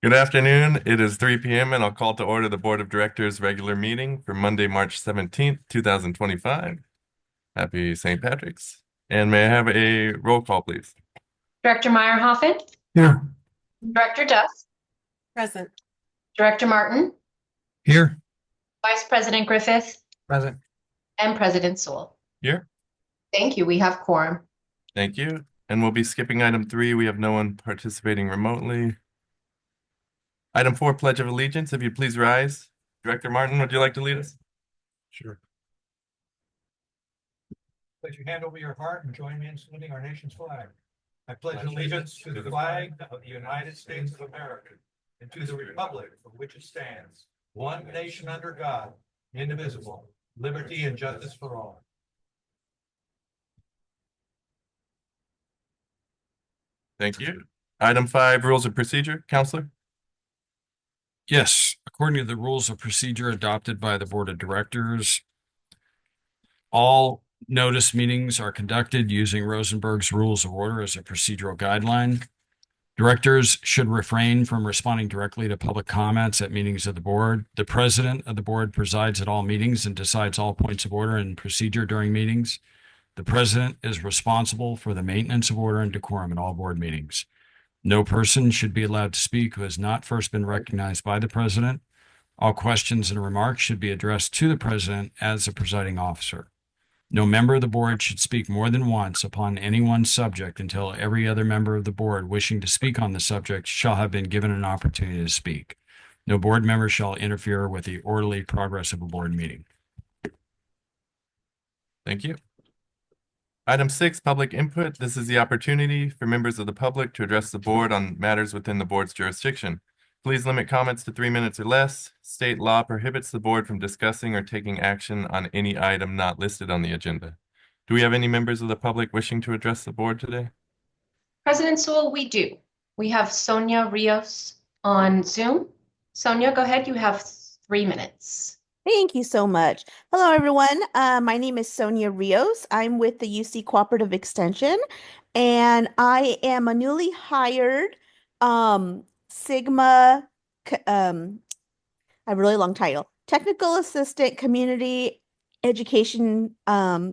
Good afternoon. It is 3 p.m. and I'll call to order the Board of Directors regular meeting for Monday, March 17th, 2025. Happy St. Patrick's. And may I have a roll call, please? Director Meyerhoffen, Here. Director Duff, Present. Director Martin, Here. Vice President Griffith, Present. and President Sewell. Here. Thank you. We have quorum. Thank you. And we'll be skipping item 3. We have no one participating remotely. Item 4, Pledge of Allegiance. If you please rise. Director Martin, would you like to lead us? Sure. Place your hand over your heart and join me in saluting our nation's flag. I pledge allegiance to the flag of the United States of America and to the republic for which it stands, one nation under God, indivisible, liberty and justice for all. Thank you. Item 5, Rules of Procedure. Counselor? Yes, according to the rules of procedure adopted by the Board of Directors, all notice meetings are conducted using Rosenberg's Rules of Order as a procedural guideline. Directors should refrain from responding directly to public comments at meetings of the board. The president of the board presides at all meetings and decides all points of order and procedure during meetings. The president is responsible for the maintenance of order and decorum in all board meetings. No person should be allowed to speak who has not first been recognized by the president. All questions and remarks should be addressed to the president as the presiding officer. No member of the board should speak more than once upon any one subject until every other member of the board wishing to speak on the subject shall have been given an opportunity to speak. No board member shall interfere with the orderly progress of a board meeting. Thank you. Item 6, public input. This is the opportunity for members of the public to address the board on matters within the board's jurisdiction. Please limit comments to 3 minutes or less. State law prohibits the board from discussing or taking action on any item not listed on the agenda. Do we have any members of the public wishing to address the board today? President Sewell, we do. We have Sonia Rios on Zoom. Sonia, go ahead. You have 3 minutes. Thank you so much. Hello, everyone. My name is Sonia Rios. I'm with the UC Cooperative Extension, and I am a newly hired Sigma, I have a really long title, Technical Assistant Community Education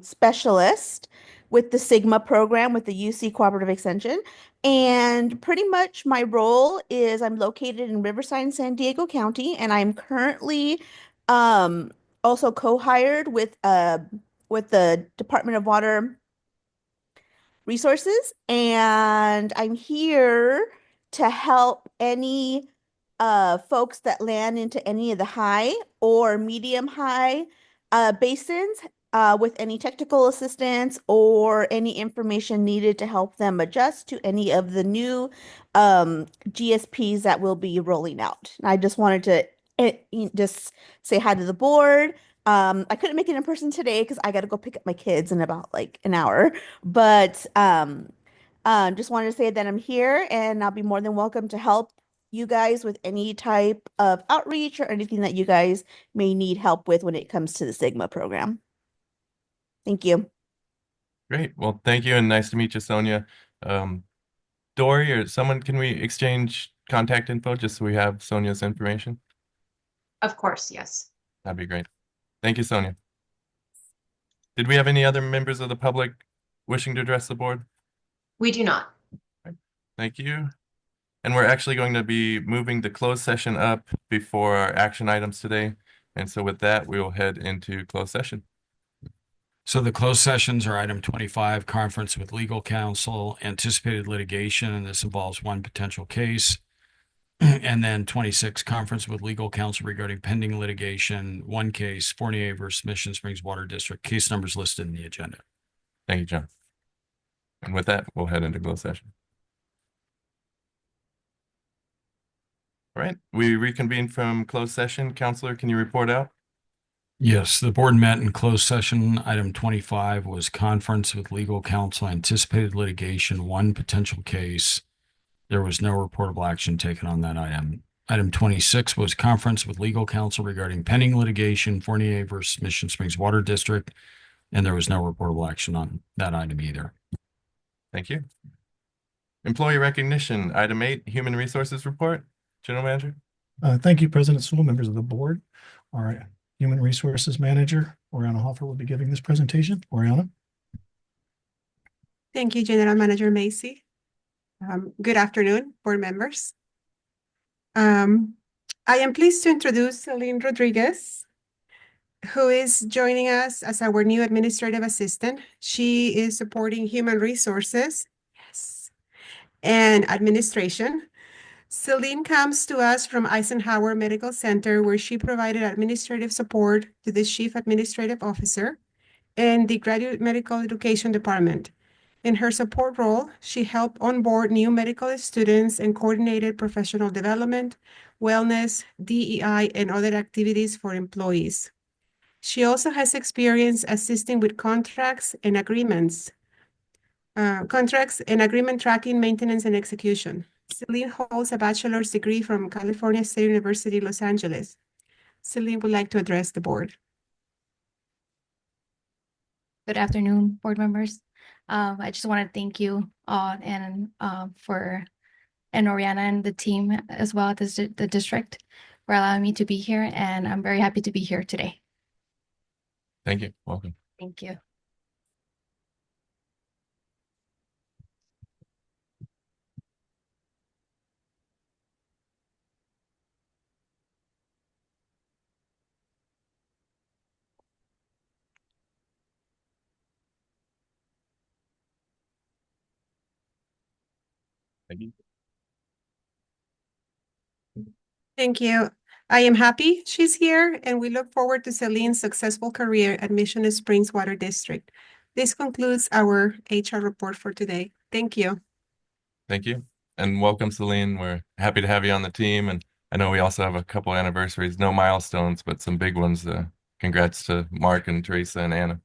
Specialist with the Sigma program with the UC Cooperative Extension. And pretty much my role is I'm located in Riverside and San Diego County, and I'm currently also co-hired with the Department of Water Resources, and I'm here to help any folks that land into any of the high or medium high basins with any technical assistance or any information needed to help them adjust to any of the new GSPs that will be rolling out. And I just wanted to just say hi to the board. I couldn't make it in person today because I got to go pick up my kids in about like an hour, but just wanted to say that I'm here and I'll be more than welcome to help you guys with any type of outreach or anything that you guys may need help with when it comes to the Sigma program. Thank you. Great. Well, thank you and nice to meet you, Sonia. Dory or someone, can we exchange contact info just so we have Sonia's information? Of course, yes. That'd be great. Thank you, Sonia. Did we have any other members of the public wishing to address the board? We do not. Thank you. And we're actually going to be moving the closed session up before our action items today. And so with that, we will head into closed session. So the closed sessions are item 25, conference with legal counsel, anticipated litigation, and this involves one potential case. And then 26, conference with legal counsel regarding pending litigation, one case, Fournier versus Mission Springs Water District, case numbers listed in the agenda. Thank you, John. And with that, we'll head into closed session. All right, we reconvene from closed session. Counselor, can you report out? Yes, the board met in closed session. Item 25 was conference with legal counsel, anticipated litigation, one potential case. There was no reportable action taken on that item. Item 26 was conference with legal counsel regarding pending litigation, Fournier versus Mission Springs Water District, and there was no reportable action on that item either. Thank you. Employee recognition, item 8, human resources report. General Manager? Thank you, President Sewell, members of the board. Our Human Resources Manager, Oriana Hoffer, will be giving this presentation. Oriana? Thank you, General Manager Macy. Good afternoon, board members. I am pleased to introduce Celine Rodriguez, who is joining us as our new administrative assistant. She is supporting human resources, yes, and administration. Celine comes to us from Eisenhower Medical Center, where she provided administrative support to the Chief Administrative Officer and the Graduate Medical Education Department. In her support role, she helped onboard new medical students and coordinated professional development, wellness, DEI, and other activities for employees. She also has experience assisting with contracts and agreement tracking, maintenance, and execution. Celine holds a bachelor's degree from California State University, Los Angeles. Celine would like to address the board. Good afternoon, board members. I just want to thank you all and Oriana and the team as well as the district for allowing me to be here, and I'm very happy to be here today. Thank you. Welcome. Thank you. Thank you. Thank you. I am happy she's here, and we look forward to Celine's successful career at Mission Springs Water District. This concludes our HR report for today. Thank you. Thank you. And welcome, Celine. We're happy to have you on the team. And I know we also have a couple anniversaries, no milestones, but some big ones. Congrats to Mark and Teresa and Anna.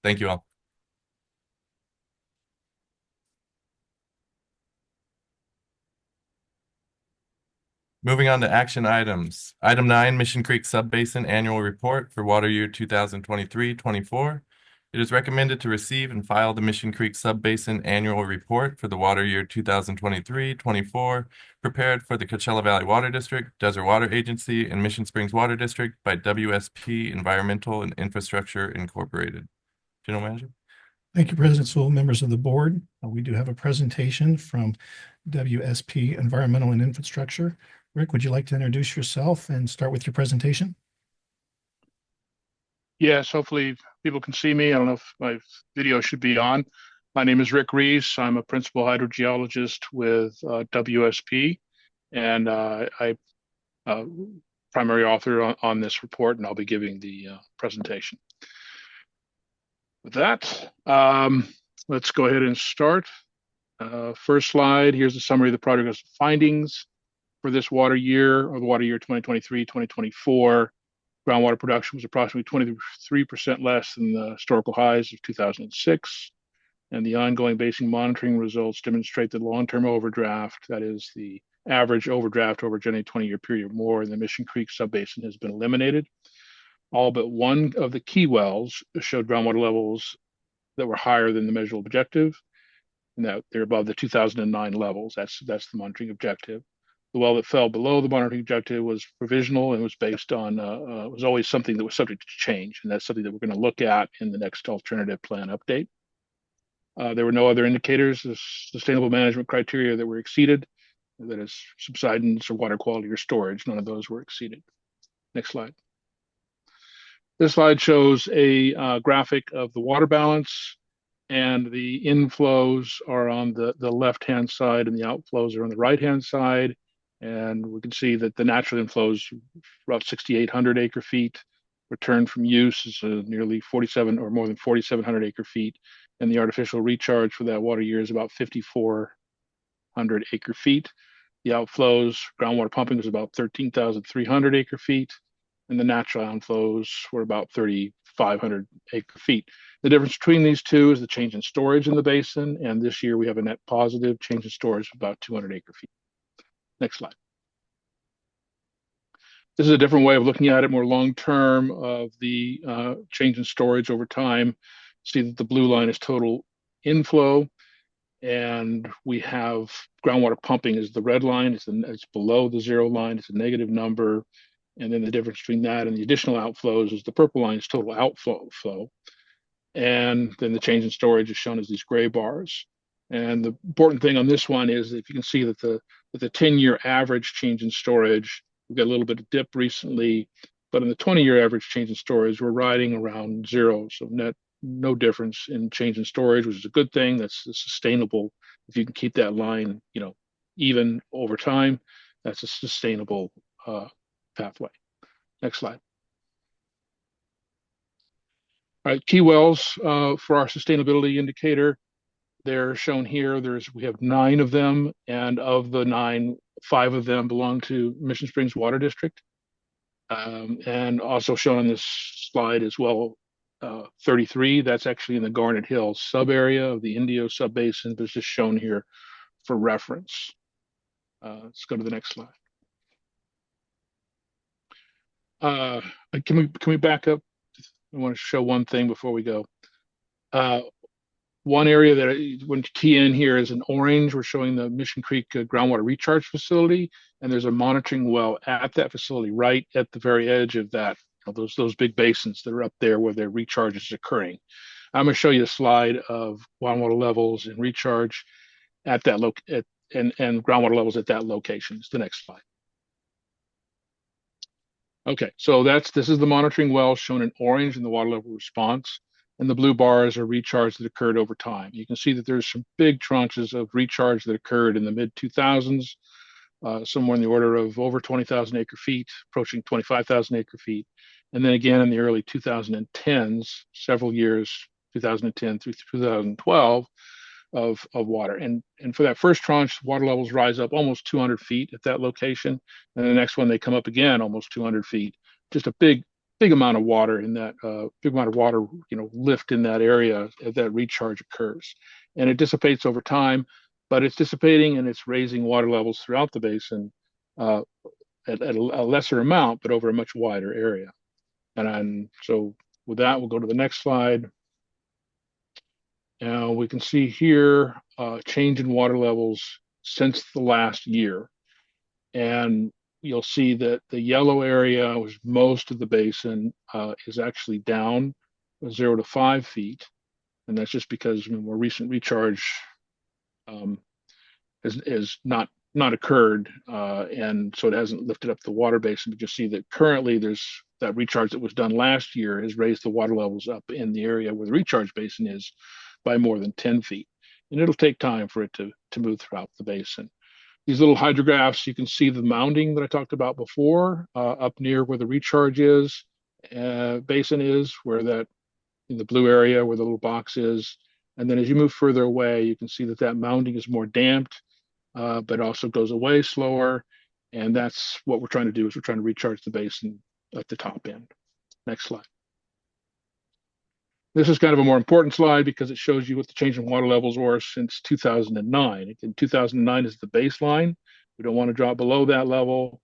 Thank you all. Moving on to action items. Item 9, Mission Creek Subbasin Annual Report for water year 2023-24. It is recommended to receive and file the Mission Creek Subbasin Annual Report for the water year 2023-24, prepared for the Coachella Valley Water District, Desert Water Agency, and Mission Springs Water District by WSP Environmental and Infrastructure Incorporated. General Manager? Thank you, President Sewell, members of the board. We do have a presentation from WSP Environmental and Infrastructure. Rick, would you like to introduce yourself and start with your presentation? Yes, hopefully people can see me. I don't know if my video should be on. My name is Rick Reese. I'm a principal hydrogeologist with WSP, and I primary author on this report, and I'll be giving the presentation. With that, let's go ahead and start. First slide, here's a summary of the project's findings for this water year, or the water year 2023-2024. Groundwater production was approximately 23% less than the historical highs of 2006. And the ongoing basin monitoring results demonstrate that long-term overdraft, that is the average overdraft over a 20-year period or more in the Mission Creek subbasin, has been eliminated. All but one of the key wells showed groundwater levels that were higher than the measurable objective, and that they're above the 2009 levels. That's the monitoring objective. The well that fell below the monitoring objective was provisional and was based on, was always something that was subject to change. And that's something that we're going to look at in the next alternative plan update. There were no other indicators of sustainable management criteria that were exceeded, that is subsidence or water quality or storage. None of those were exceeded. Next slide. This slide shows a graphic of the water balance, and the inflows are on the left-hand side and the outflows are on the right-hand side. And we can see that the natural inflows, about 6,800 acre feet, return from use is nearly 47 or more than 4,700 acre feet. And the artificial recharge for that water year is about 5,400 acre feet. The outflows, groundwater pumping was about 13,300 acre feet. And the natural outflows were about 3,500 acre feet. The difference between these two is the change in storage in the basin. And this year we have a net positive change in storage of about 200 acre feet. Next slide. This is a different way of looking at it, more long-term, of the change in storage over time. See that the blue line is total inflow, And we have groundwater pumping is the red line. It's below the zero line. It's a negative number. And then the difference between that and the additional outflows is the purple line is total outflow. And then the change in storage is shown as these gray bars. And the important thing on this one is if you can see that the 10-year average change in storage, we've got a little bit of dip recently, but in the 20-year average change in storage, we're riding around zero. So no difference in change in storage, which is a good thing. That's sustainable. If you can keep that line, even over time, that's a sustainable pathway. Next slide. All right, key wells for our sustainability indicator. They're shown here. We have 9 of them, and of the 9, 5 of them belong to Mission Springs Water District. And also shown on this slide as well, 33, that's actually in the Garnet Hills sub area of the Indio subbasin, but it's just shown here for reference. Let's go to the next slide. Can we back up? I want to show one thing before we go. One area that I want to key in here is in orange. We're showing the Mission Creek groundwater recharge facility, and there's a monitoring well at that facility, right at the very edge of that. Those big basins that are up there where their recharge is occurring. I'm going to show you a slide of groundwater levels and recharge at that and groundwater levels at that location. It's the next slide. Okay, so this is the monitoring well shown in orange in the water level response, and the blue bars are recharge that occurred over time. You can see that there's some big tranches of recharge that occurred in the mid 2000s, somewhere in the order of over 20,000 acre feet, approaching 25,000 acre feet. And then again in the early 2010s, several years, 2010 through 2012, of water. And for that first tranche, water levels rise up almost 200 feet at that location. And the next one, they come up again almost 200 feet. Just a big amount of water in that, lift in that area as that recharge occurs. And it dissipates over time, but it's dissipating and it's raising water levels throughout the basin at a lesser amount, but over a much wider area. And so with that, we'll go to the next slide. Now we can see here change in water levels since the last year. And you'll see that the yellow area, which most of the basin, is actually down 0 to 5 feet. And that's just because more recent recharge has not occurred. And so it hasn't lifted up the water basin. But you see that currently there's that recharge that was done last year has raised the water levels up in the area where the recharge basin is by more than 10 feet. And it'll take time for it to move throughout the basin. These little hydrographs, you can see the mounding that I talked about before, up near where the recharge basin is, where that in the blue area where the little box is. And then as you move further away, you can see that mounding is more damped, but also goes away slower. And that's what we're trying to do, is we're trying to recharge the basin at the top end. Next slide. This is kind of a more important slide because it shows you what the change in water levels were since 2009. Again, 2009 is the baseline. We don't want to drop below that level.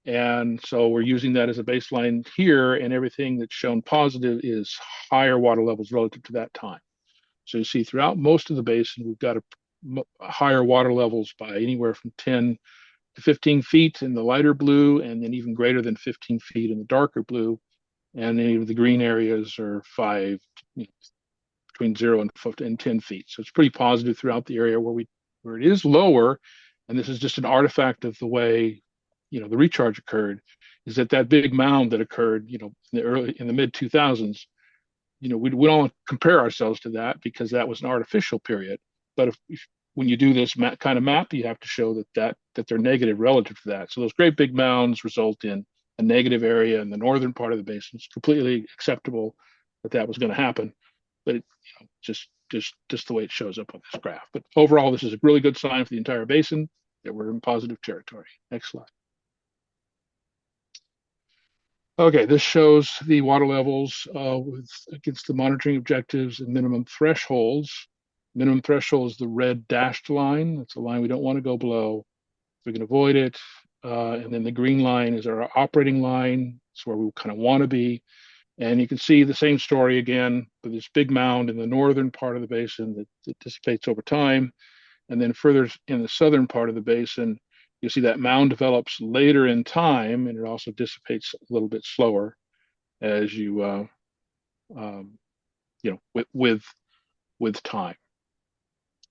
And so we're using that as a baseline here, and everything that's shown positive is higher water levels relative to that time. So you see throughout most of the basin, we've got higher water levels by anywhere from 10 to 15 feet in the lighter blue, and then even greater than 15 feet in the darker blue. And any of the green areas are between 0 and 10 feet. So it's pretty positive throughout the area where it is lower. And this is just an artifact of the way, the recharge occurred, is that big mound that occurred, in the mid 2000s, we don't compare ourselves to that because that was an artificial period. But when you do this kind of map, you have to show that they're negative relative to that. So those great big mounds result in a negative area in the northern part of the basin. It's completely acceptable that was going to happen, but just the way it shows up on this graph. But overall, this is a really good sign for the entire basin that we're in positive territory. Next slide. Okay, this shows the water levels against the monitoring objectives and minimum thresholds. Minimum threshold is the red dashed line. That's a line we don't want to go below. We can avoid it. And then the green line is our operating line. It's where we kind of want to be. And you can see the same story again with this big mound in the northern part of the basin that dissipates over time. And then further in the southern part of the basin, you see that mound develops later in time, and it also dissipates a little bit slower as you, with time.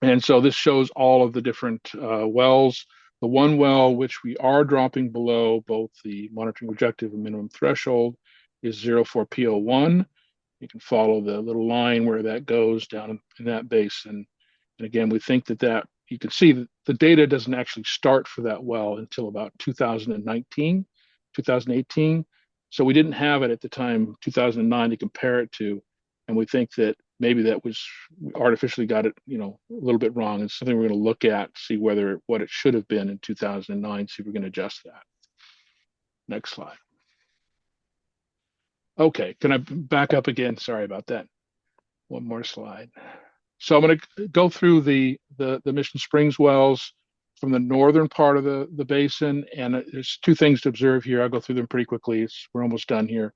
And so this shows all of the different wells. The one well which we are dropping below both the monitoring objective and minimum threshold is 04P01. You can follow the little line where that goes down in that basin. And again, we think that you can see that the data doesn't actually start for that well until about 2019, 2018. So we didn't have it at the time, 2009, to compare it to. And we think that maybe that was, we artificially got it, a little bit wrong. It's something we're going to look at, see what it should have been in 2009, see if we can adjust that. Next slide. Okay, can I back up again? Sorry about that. One more slide. So I'm going to go through the Mission Springs wells from the northern part of the basin, and there's two things to observe here. I'll go through them pretty quickly. We're almost done here,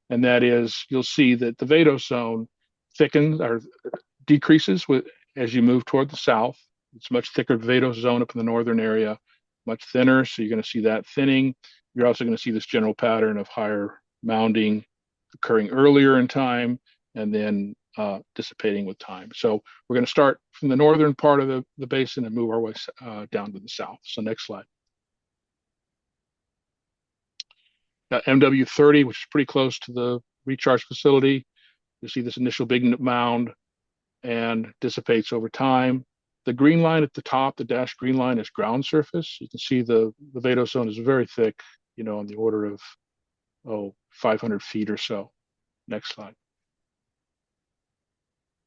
and that is you'll see that the vadose zone thickens or decreases as you move toward the south. It's much thicker vadose zone up in the northern area, much thinner. So you're going to see that thinning. You're also going to see this general pattern of higher mounding occurring earlier in time and then dissipating with time. So we're going to start from the northern part of the basin and move our way down to the south. So next slide. MW30, which is pretty close to the recharge facility. You see this initial big mound and dissipates over time. The green line at the top, the dashed green line, is ground surface. You can see the vadose zone is very thick, on the order of 500 feet or so. Next slide.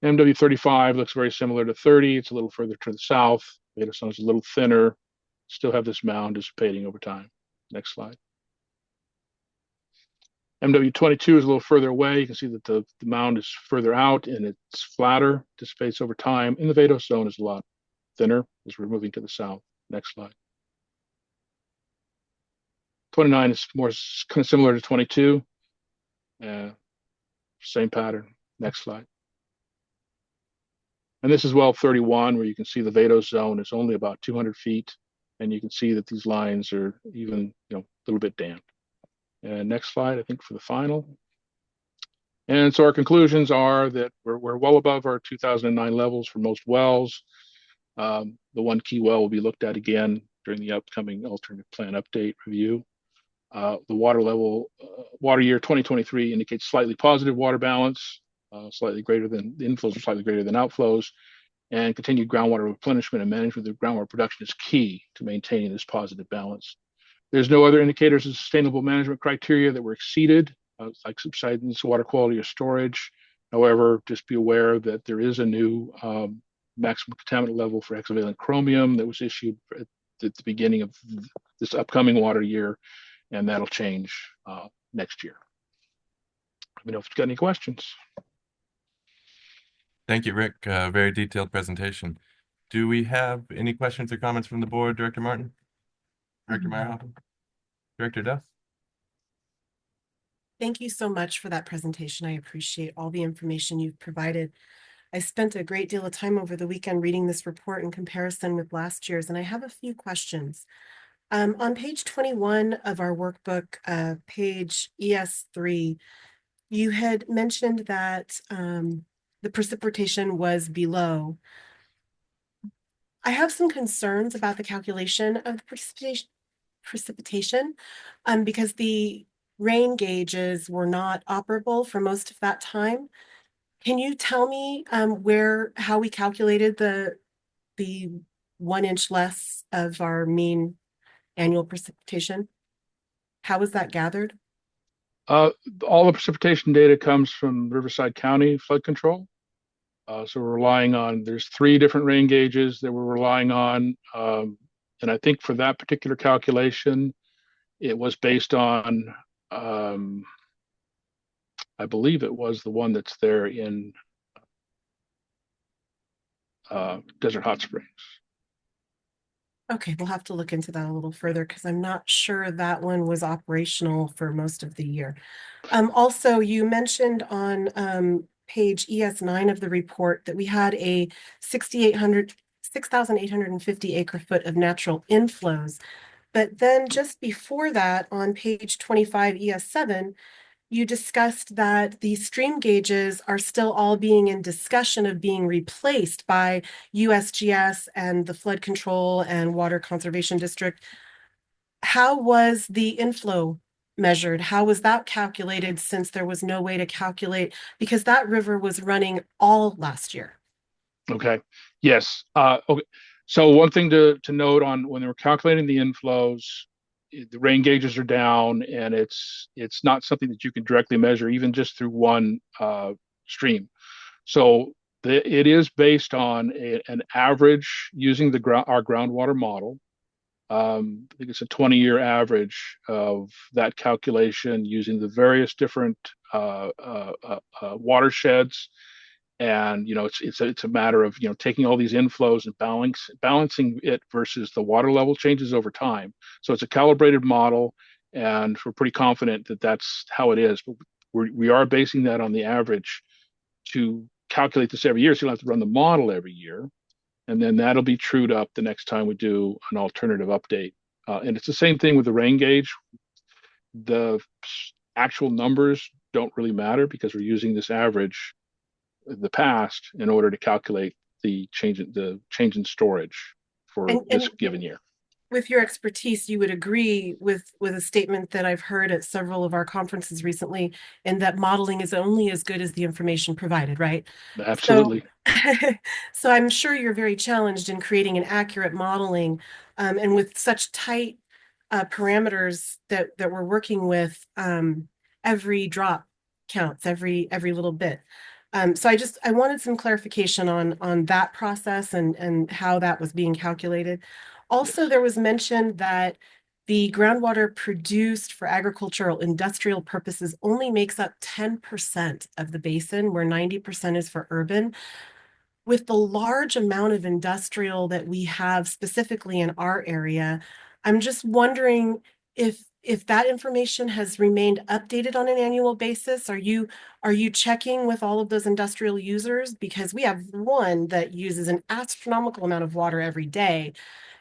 MW35 looks very similar to 30. It's a little further to the south. Vadose zone is a little thinner. Still have this mound dissipating over time. Next slide. MW22 is a little further away. You can see that the mound is further out and it's flatter, dissipates over time. And the vadose zone is a lot thinner as we're moving to the south. Next slide. 29 is more kind of similar to 22. Same pattern. Next slide. And this is well 31, where you can see the vadose zone is only about 200 feet. And you can see that these lines are even, a little bit damp. And next slide, I think, for the final. And so our conclusions are that we're well above our 2009 levels for most wells. The one key well will be looked at again during the upcoming alternative plan update review. The water year 2023 indicates slightly positive water balance, slightly greater than the inflows are slightly greater than outflows, and continued groundwater replenishment and management of groundwater production is key to maintaining this positive balance. There's no other indicators of sustainable management criteria that were exceeded, like subsidence, water quality, or storage. However, just be aware that there is a new maximum contaminant level for hexavalent chromium that was issued at the beginning of this upcoming water year, and that'll change next year. Let me know if you've got any questions. Thank you, Rick. Very detailed presentation. Do we have any questions or comments from the board, Director Martin? Director Meyerhoff? Director Duff? Thank you so much for that presentation. I appreciate all the information you've provided. I spent a great deal of time over the weekend reading this report in comparison with last year's, and I have a few questions. On page 21 of our workbook, page ES3, you had mentioned that the precipitation was below. I have some concerns about the calculation of the precipitation because the rain gauges were not operable for most of that time. Can you tell me how we calculated the 1 inch less of our mean annual precipitation? How was that gathered? All the precipitation data comes from Riverside County Flood Control. So we're relying on, there's 3 different rain gauges that we're relying on. And I think for that particular calculation, it was based on, I believe it was the one that's there in Desert Hot Springs. Okay, we'll have to look into that a little further because I'm not sure that one was operational for most of the year. Also, you mentioned on page ES9 of the report that we had a 6,800 6,850 acre foot of natural inflows. But then just before that, on page 25 ES7, you discussed that the stream gauges are still all being in discussion of being replaced by USGS and the Flood Control and Water Conservation District. How was the inflow measured? How was that calculated, since there was no way to calculate, because that river was running all last year? Okay. Yes. Okay. So one thing to note on when they were calculating the inflows, the rain gauges are down, and it's not something that you can directly measure, even just through one stream. So it is based on an average using our groundwater model. I think it's a 20-year average of that calculation using the various different watersheds. And it's a matter of taking all these inflows and balancing it versus the water level changes over time. So it's a calibrated model, and we're pretty confident that that's how it is. But we are basing that on the average to calculate this every year, so you don't have to run the model every year, and then that'll be trued up the next time we do an alternative update. And it's the same thing with the rain gauge. The actual numbers don't really matter because we're using this average the past in order to calculate the change in storage for this given year. With your expertise, you would agree with a statement that I've heard at several of our conferences recently, and that modeling is only as good as the information provided, right? Absolutely. So I'm sure you're very challenged in creating an accurate modeling, and with such tight parameters that we're working with, every drop counts, every little bit. So I wanted some clarification on that process and how that was being calculated. Also, Yes. there was mention that the groundwater produced for agricultural industrial purposes only makes up 10% of the basin, where 90% is for urban. With the large amount of industrial that we have specifically in our area, I'm just wondering if that information has remained updated on an annual basis. Are you checking with all of those industrial users? Because we have one that uses an astronomical amount of water every day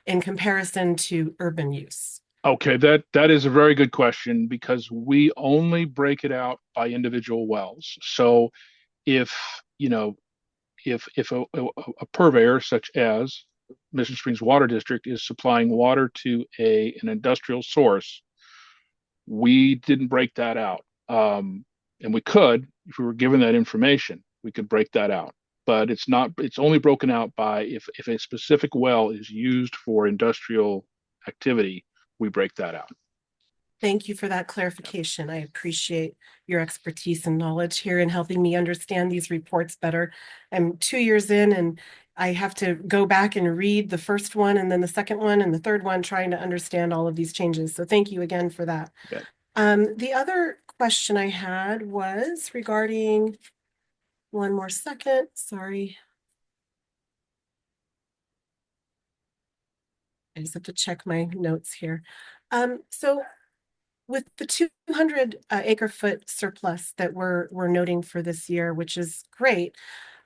in comparison to urban use. Okay, that is a very good question, because we only break it out by individual wells. So if a purveyor such as Mission Springs Water District is supplying water to an industrial source, we didn't break that out. And we could, if we were given that information, we could break that out. But it's only broken out by if a specific well is used for industrial activity, we break that out. Thank you for that clarification. I appreciate your expertise and knowledge here in helping me understand these reports better. I'm 2 years in, and I have to go back and read the first one and then the second one and the third one, trying to understand all of these changes. So thank you again for that. Okay. The other question I had was regarding, one more second, sorry. I just have to check my notes here. So with the 200 acre foot surplus that we're noting for this year, which is great.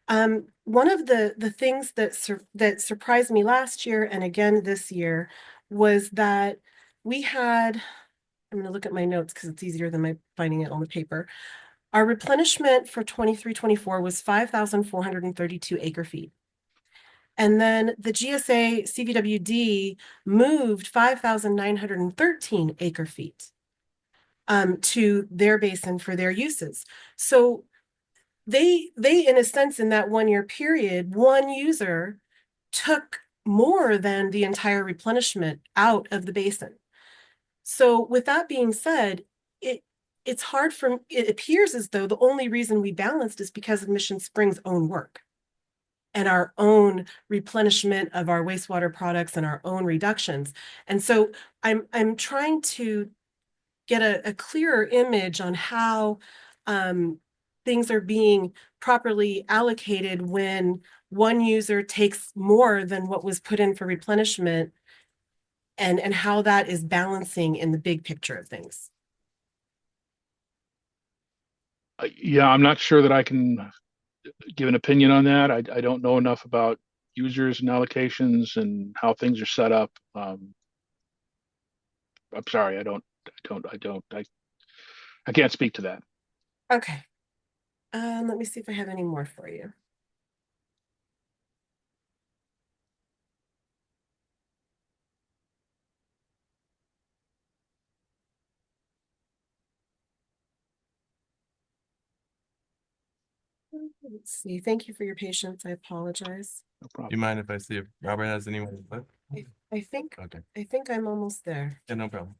One of the things that surprised me last year and again this year was that we had, I'm going to look at my notes because it's easier than my finding it on the paper. Our replenishment for 23-24 was 5,432 acre feet. And then the GSA CVWD moved 5,913 acre feet to their basin for their uses. So they in a sense, in that 1 year period, one user took more than the entire replenishment out of the basin. So with that being said, it appears as though the only reason we balanced is because of Mission Springs' own work and our own replenishment of our wastewater products and our own reductions. And so I'm trying to get a clearer image on how things are being properly allocated when one user takes more than what was put in for replenishment, and how that is balancing in the big picture of things. Yeah, I'm not sure that I can give an opinion on that. I don't know enough about users and allocations and how things are set up. I'm sorry, I can't speak to that. Okay. Let me see if I have any more for you. Let's see. Thank you for your patience. I apologize. No Do problem. you mind if I see if Robert has anyone left? I think Okay, I'm almost there. yeah, no problem.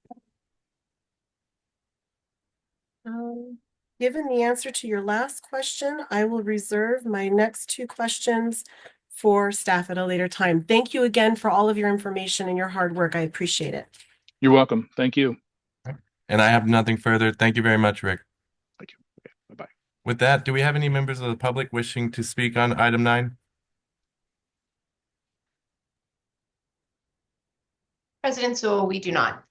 Given the answer to your last question, I will reserve my next two questions for staff at a later time. Thank you again for all of your information and your hard work. I appreciate it. You're welcome. Thank you. And I have nothing further. Thank you very much, Rick. Thank you. Okay, bye-bye. With that, do we have any members of the public wishing to speak on item 9? President Sewell, we do not.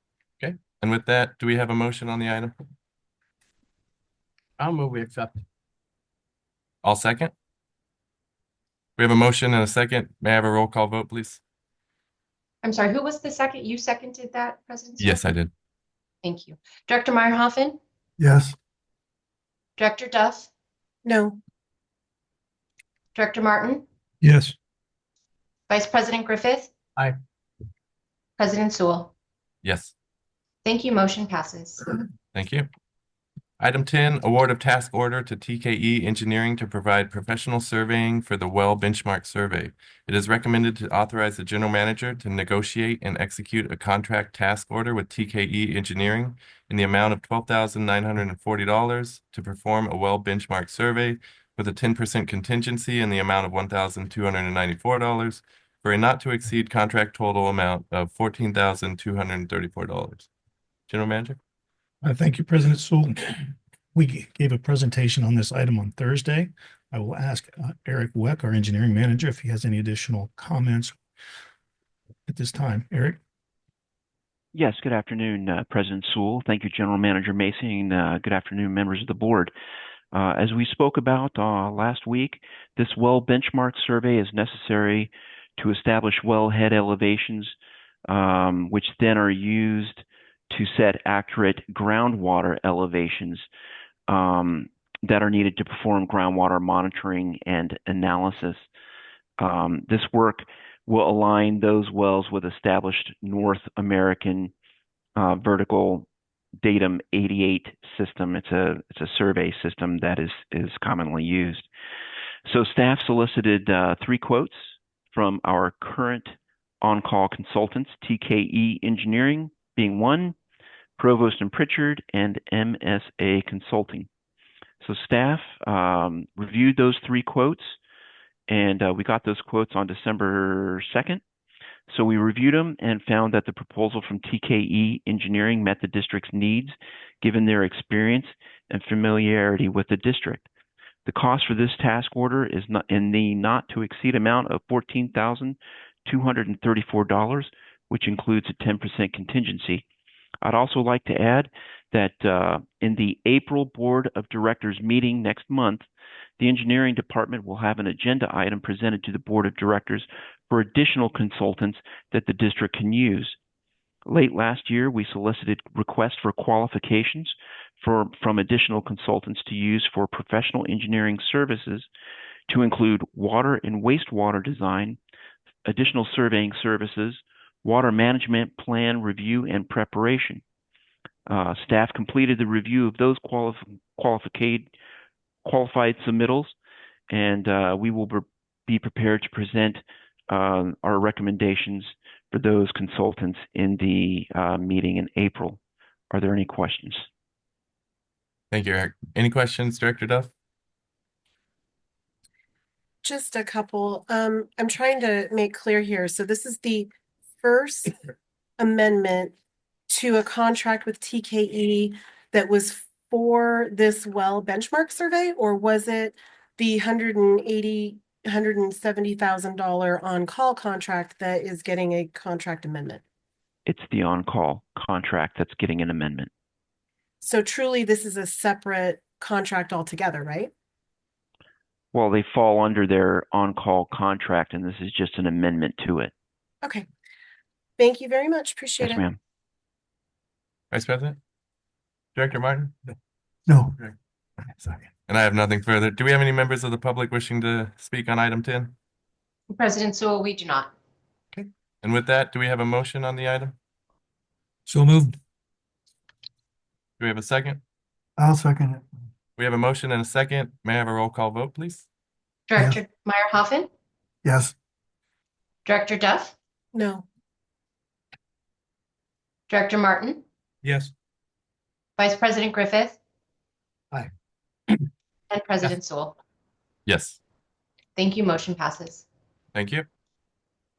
Okay, and with that, do we have a motion on the item? I'll move we accept. I'll second. We have a motion and a second. May I have a roll call vote, please? I'm sorry, who was the second? You seconded that, President Sewell? Yes, I did. Thank you. Director Meyerhoffen, Yes. Director Duff, No. Director Martin, Yes. Vice President Griffith. Aye. President Sewell. Yes, Thank you. Motion passes. thank you. Item 10, award of task order to TKE Engineering to provide professional surveying for the well benchmark survey. It is recommended to authorize the general manager to negotiate and execute a contract task order with TKE Engineering in the amount of $12,940 to perform a well benchmark survey with a 10% contingency in the amount of $1,294 for a not to exceed contract total amount of $14,234. General Manager? Thank you, President Sewell. We gave a presentation on this item on Thursday. I will ask Eric Weck, our engineering manager, if he has any additional comments at this time. Eric? Yes, good afternoon, President Sewell. Thank you, General Manager Macy, and good afternoon, members of the board. As we spoke about last week, this well benchmark survey is necessary to establish well head elevations, which then are used to set accurate groundwater elevations that are needed to perform groundwater monitoring and analysis. This work will align those wells with established North American vertical datum 88 system. It's a survey system that is commonly used. So staff solicited 3 quotes from our current on-call consultants, TKE Engineering being one, Provost and Pritchard, and MSA Consulting. So staff reviewed those 3 quotes, and we got those quotes on December 2nd. So we reviewed them and found that the proposal from TKE Engineering met the district's needs, given their experience and familiarity with the district. The cost for this task order is not in the not to exceed amount of $14,234, which includes a 10% contingency. I'd also like to add that in the April Board of Directors meeting next month, the engineering department will have an agenda item presented to the Board of Directors for additional consultants that the district can use. Late last year, we solicited requests for qualifications from additional consultants to use for professional engineering services to include water and wastewater design, additional surveying services, water management plan review and preparation. Staff completed the review of those qualified submittals, and we will be prepared to present our recommendations for those consultants in the meeting in April. Are there any questions? Thank you, Eric. Any questions, Director Duff? Just a couple. I'm trying to make clear here. So this is the first amendment to a contract with TKE that was for this well benchmark survey, or was it the $170,000 on-call contract that is getting a contract amendment? It's the on-call contract that's getting an amendment. So truly, this is a separate contract altogether, right? Well, they fall under their on-call contract, and this is just an amendment to it. Okay. Thank you very much. Appreciate Yes, it. ma'am. Vice President? Director Martin? No. Sorry. And I have nothing further. Do we have any members of the public wishing to speak on item 10? President Sewell, we do not. And with that, do we have a motion on the item? So moved. Do we have a second? I'll second it. We have a motion and a second. May I have a roll call vote, please? Director Meyer-Hoffen, Yes. Director Duff, No. Director Martin, Yes. Vice President Griffith. Aye. And President Sewell. Yes. Thank you. Motion passes. Thank you.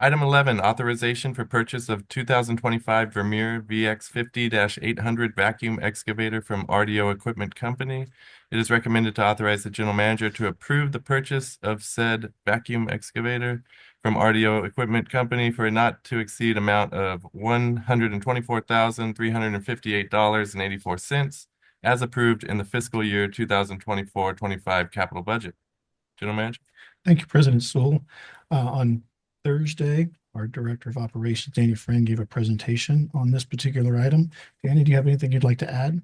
Item 11, authorization for purchase of 2025 Vermeer VX50-800 vacuum excavator from RDO Equipment Company. It is recommended to authorize the general manager to approve the purchase of said vacuum excavator from RDO Equipment Company for a not to exceed amount of $124,358.84 as approved in the fiscal year 2024-25 capital budget. General manager. Thank you, President Sewell. On Thursday, our Director of Operations, Danny Friend, gave a presentation on this particular item. Danny, do you have anything you'd like to add?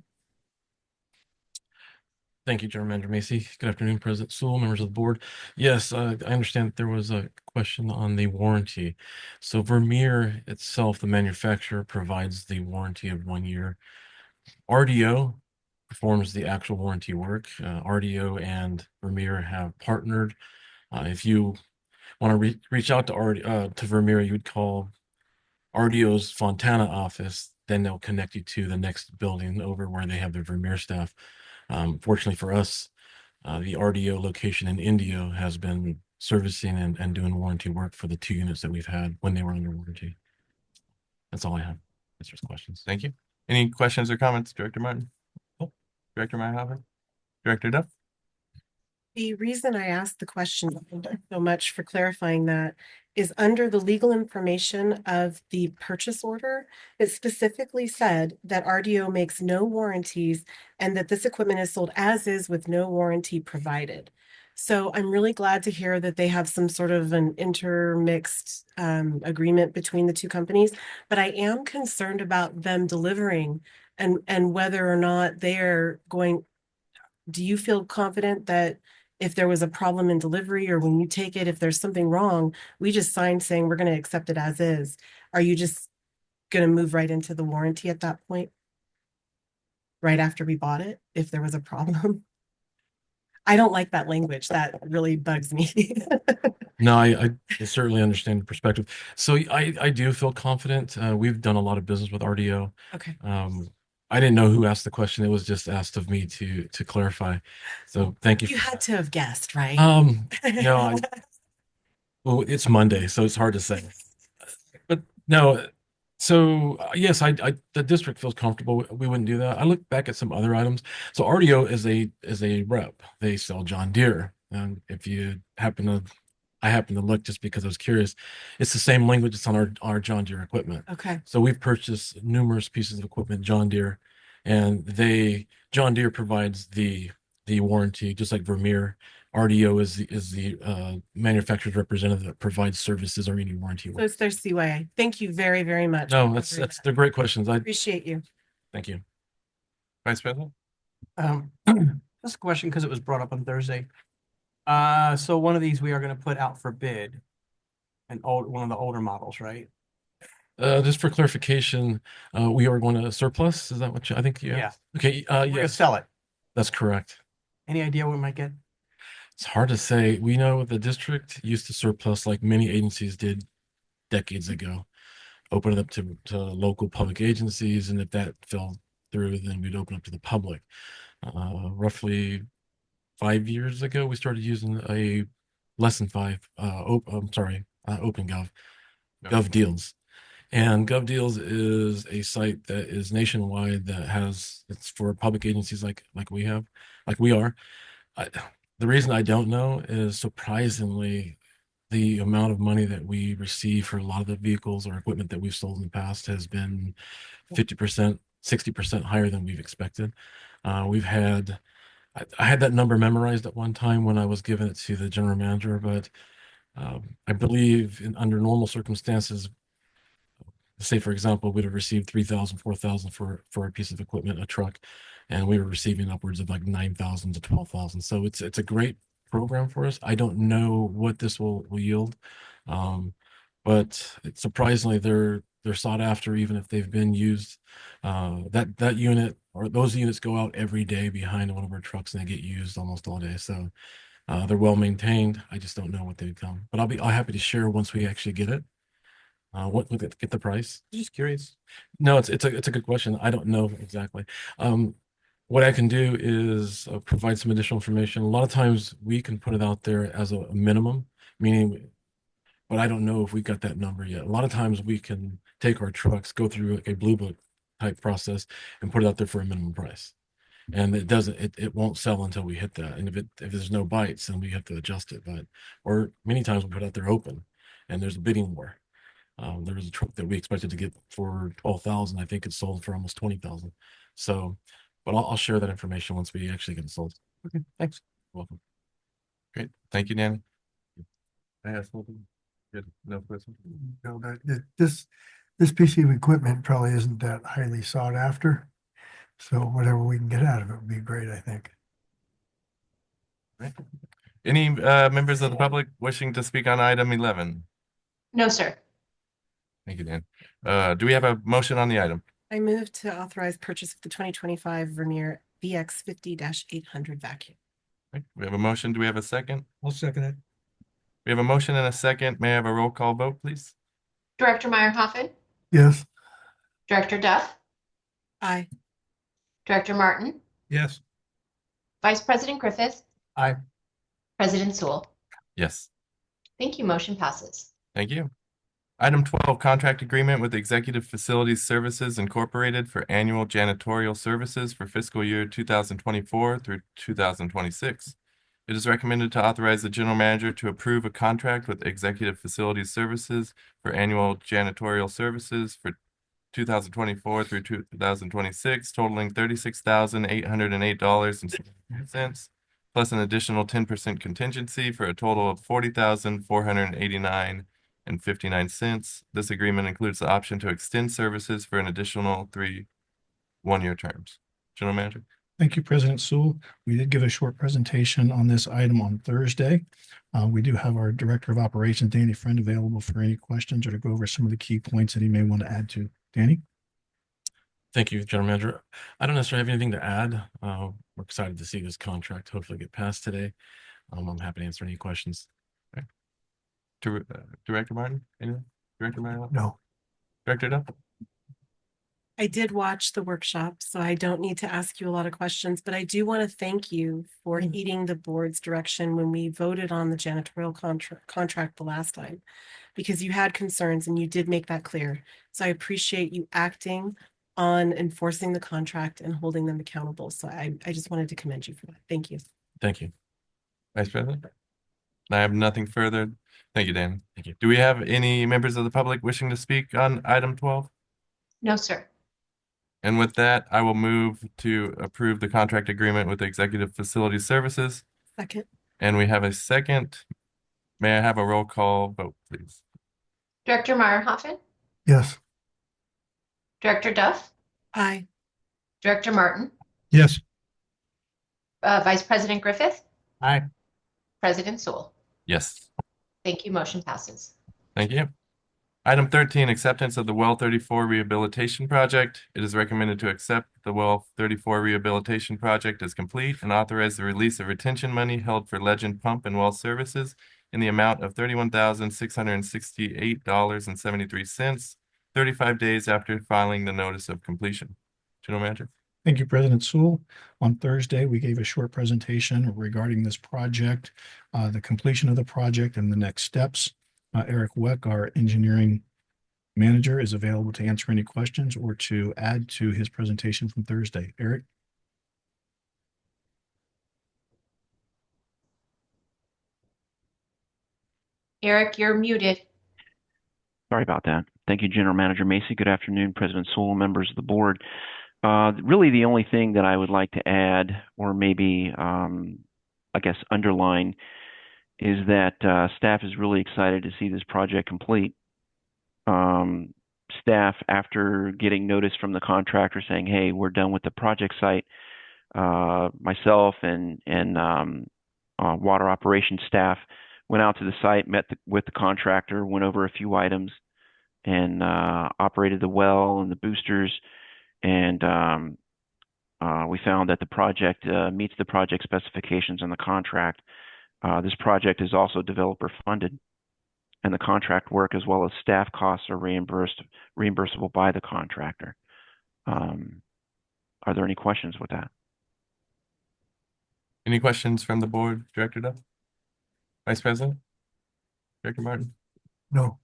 Thank you, General Manager Macy. Good afternoon, President Sewell, members of the board. Yes, I understand that there was a question on the warranty. So Vermeer itself, the manufacturer, provides the warranty of 1 year. RDO performs the actual warranty work. RDO and Vermeer have partnered. If you want to reach out to Vermeer, you would call RDO's Fontana office. Then they'll connect you to the next building over where they have their Vermeer staff. Fortunately for us, the RDO location in Indio has been servicing and doing warranty work for the 2 units that we've had when they were under warranty. That's all I have. Answers questions. Thank you. Any questions or comments, Director Martin? Oh, Director Meyerhoffen? Director Duff? The reason I asked the question, thank you so much for clarifying that, is under the legal information of the purchase order. It specifically said that RDO makes no warranties and that this equipment is sold as is with no warranty provided. So I'm really glad to hear that they have some sort of an intermixed agreement between the two companies, but I am concerned about them delivering and whether or not they're going. Do you feel confident that if there was a problem in delivery or when you take it, if there's something wrong, we just signed saying we're going to accept it as is? Are you just going to move right into the warranty at that point? Right after we bought it, if there was a problem? I don't like that language. That really bugs me. No, I certainly understand the perspective. So I do feel confident. We've done a lot of business with RDO. Okay. I didn't know who asked the question. It was just asked of me to clarify. So thank you. You had to have guessed, right? No, well, it's Monday, so it's hard to say. But no, so yes, the district feels comfortable. We wouldn't do that. I look back at some other items. So RDO is a rep. They sell John Deere. And if you I happen to look just because I was curious. It's the same language that's on our John Deere equipment. Okay. So we've purchased numerous pieces of equipment, John Deere, and John Deere provides the warranty, just like Vermeer. RDO is the manufacturer's representative that provides services or any warranty So work. it's their CYA. Thank you very, very much. No, they're great questions. I appreciate you. Thank you. Vice President? Just a question because it was brought up on Thursday. So one of these we are going to put out for bid, one of the older models, right? Just for clarification, we are going to surplus. Is that what I think? Yeah. Okay. We're going to Yes, sell it. that's correct. Any idea what we might get? It's hard to say. We know the district used to surplus like many agencies did decades ago, open it up to local public agencies, and if that fell through, then we'd open up to the public. Roughly 5 years ago, we started using a less than five. OpenGov, Gov Deals, and Gov Deals is a site that is nationwide it's for public agencies like we are. The reason I don't know is surprisingly the amount of money that we receive for a lot of the vehicles or equipment that we've sold in the past has been 50%, 60% higher than we've expected. We've had I had that number memorized at one time when I was giving it to the general manager, but I believe under normal circumstances, say for example, we'd have received 3,000, 4,000 for a piece of equipment, a truck, and we were receiving upwards of like 9,000 to 12,000. So it's a great program for us. I don't know what this will yield, but surprisingly they're sought after even if they've been used. That unit or those units go out every day behind one of our trucks and they get used almost all day. So they're well maintained. I just don't know what they become, but I'll happy to share once we actually get it. What get the price? Just curious. No, it's a good question. I don't know exactly. What I can do is provide some additional information. A lot of times we can put it out there as a minimum, meaning, but I don't know if we got that number yet. A lot of times we can take our trucks, go through a blue book type process, and put it out there for a minimum price. And it won't sell until we hit that. And if there's no bites, then we have to adjust it. But or many times we put it out there open, and there's a bidding war. There was a truck that we expected to get for 12,000. I think it sold for almost 20,000. So, but I'll share that information once we actually get it sold. Okay, thanks. Welcome. Great. Thank you, Danny. I have something. Good. No question. No, this piece of equipment probably isn't that highly sought after. So whatever we can get out of it would be great, I think. Right. Any members of the public wishing to speak on item 11? No, sir. Thank you, Dan. Do we have a motion on the item? I move to authorize purchase of the 2025 Vermeer VX 50-800 vacuum. Right. We have a motion. Do we have a second? I'll second it. We have a motion and a second. May I have a roll call vote, please? Director Meyer-Hoffen, Yes, Director Duff, Aye. Director Martin, Yes. Vice President Griffith. Aye. President Sewell. Yes. Thank you. Motion passes. Thank you. Item 12, contract agreement with Executive Facilities Services Incorporated for annual janitorial services for fiscal year 2024 through 2026. It is recommended to authorize the general manager to approve a contract with Executive Facilities Services for annual janitorial services for 2024 through 2026, totaling $36,808.62, plus an additional 10% contingency for a total of $40,489.59. This agreement includes the option to extend services for an additional 3 one-year terms. General Manager. Thank you, President Sewell. We did give a short presentation on this item on Thursday. We do have our Director of Operations, Danny Friend, available for any questions or to go over some of the key points that he may want to add to. Danny? Thank you, General Manager. I don't necessarily have anything to add. We're excited to see this contract hopefully get passed today. I'm happy to answer any questions. Okay. Director Martin? Anything? Director Martin? no. Director Duff? I did watch the workshop, so I don't need to ask you a lot of questions, but I do want to thank you for heeding the board's direction when we voted on the janitorial contract the last time, because you had concerns and you did make that clear. So I appreciate you acting on enforcing the contract and holding them accountable. So I just wanted to commend you for that. Thank you. Thank you. Vice President? I have nothing further. Thank you, Dan. Thank you. Do we have any members of the public wishing to speak on item 12? No, sir. And with that, I will move to approve the contract agreement with Executive Facilities Services. Second. And we have a second. May I have a roll call vote, please? Director Meyer-Hoffen, Yes, Director Duff, Aye. Director Martin, Yes. Vice President Griffith, Aye. President Sewell. Yes. Thank you. Motion passes. Thank you. Item 13, acceptance of the Well 34 Rehabilitation Project. It is recommended to accept the Well 34 Rehabilitation Project as complete and authorize the release of retention money held for Legend Pump and Well Services in the amount of $31,668.73, 35 days after filing the notice of completion. General Manager. Thank you, President Sewell. On Thursday, we gave a short presentation regarding this project, the completion of the project and the next steps. Eric Weck, our engineering manager, is available to answer any questions or to add to his presentation from Thursday. Eric? Eric, you're muted. Sorry about that. Thank you, General Manager Macy. Good afternoon, President Sewell, members of the board. Really, the only thing that I would like to add, or maybe, I guess, underline, is that staff is really excited to see this project complete. Staff, after getting notice from the contractor saying, "Hey, we're done with the project site," myself and water operations staff went out to the site, met with the contractor, went over a few items, and operated the well and the boosters, and we found that the project meets the project specifications on the contract. This project is also developer funded, and the contract work as well as staff costs are reimbursable by the contractor. Are there any questions with that? Any questions from the board, Director Duff? Vice President? Director Martin? No.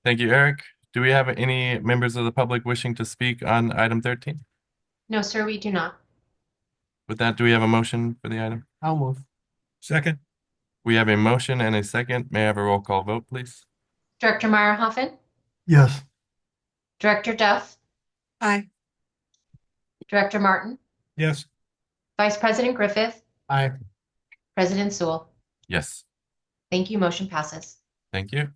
Thank you, Eric. Do we have any members of the public wishing to speak on item 13? No, sir, we do not. With that, do we have a motion for the item? I'll move. Second. We have a motion and a second. May I have a roll call vote, please? Director Meyerhoffen, Yes. Director Duff, Aye. Director Martin, Yes. Vice President Griffith, Aye. President Sewell. Yes. Thank you. Motion passes. Thank you.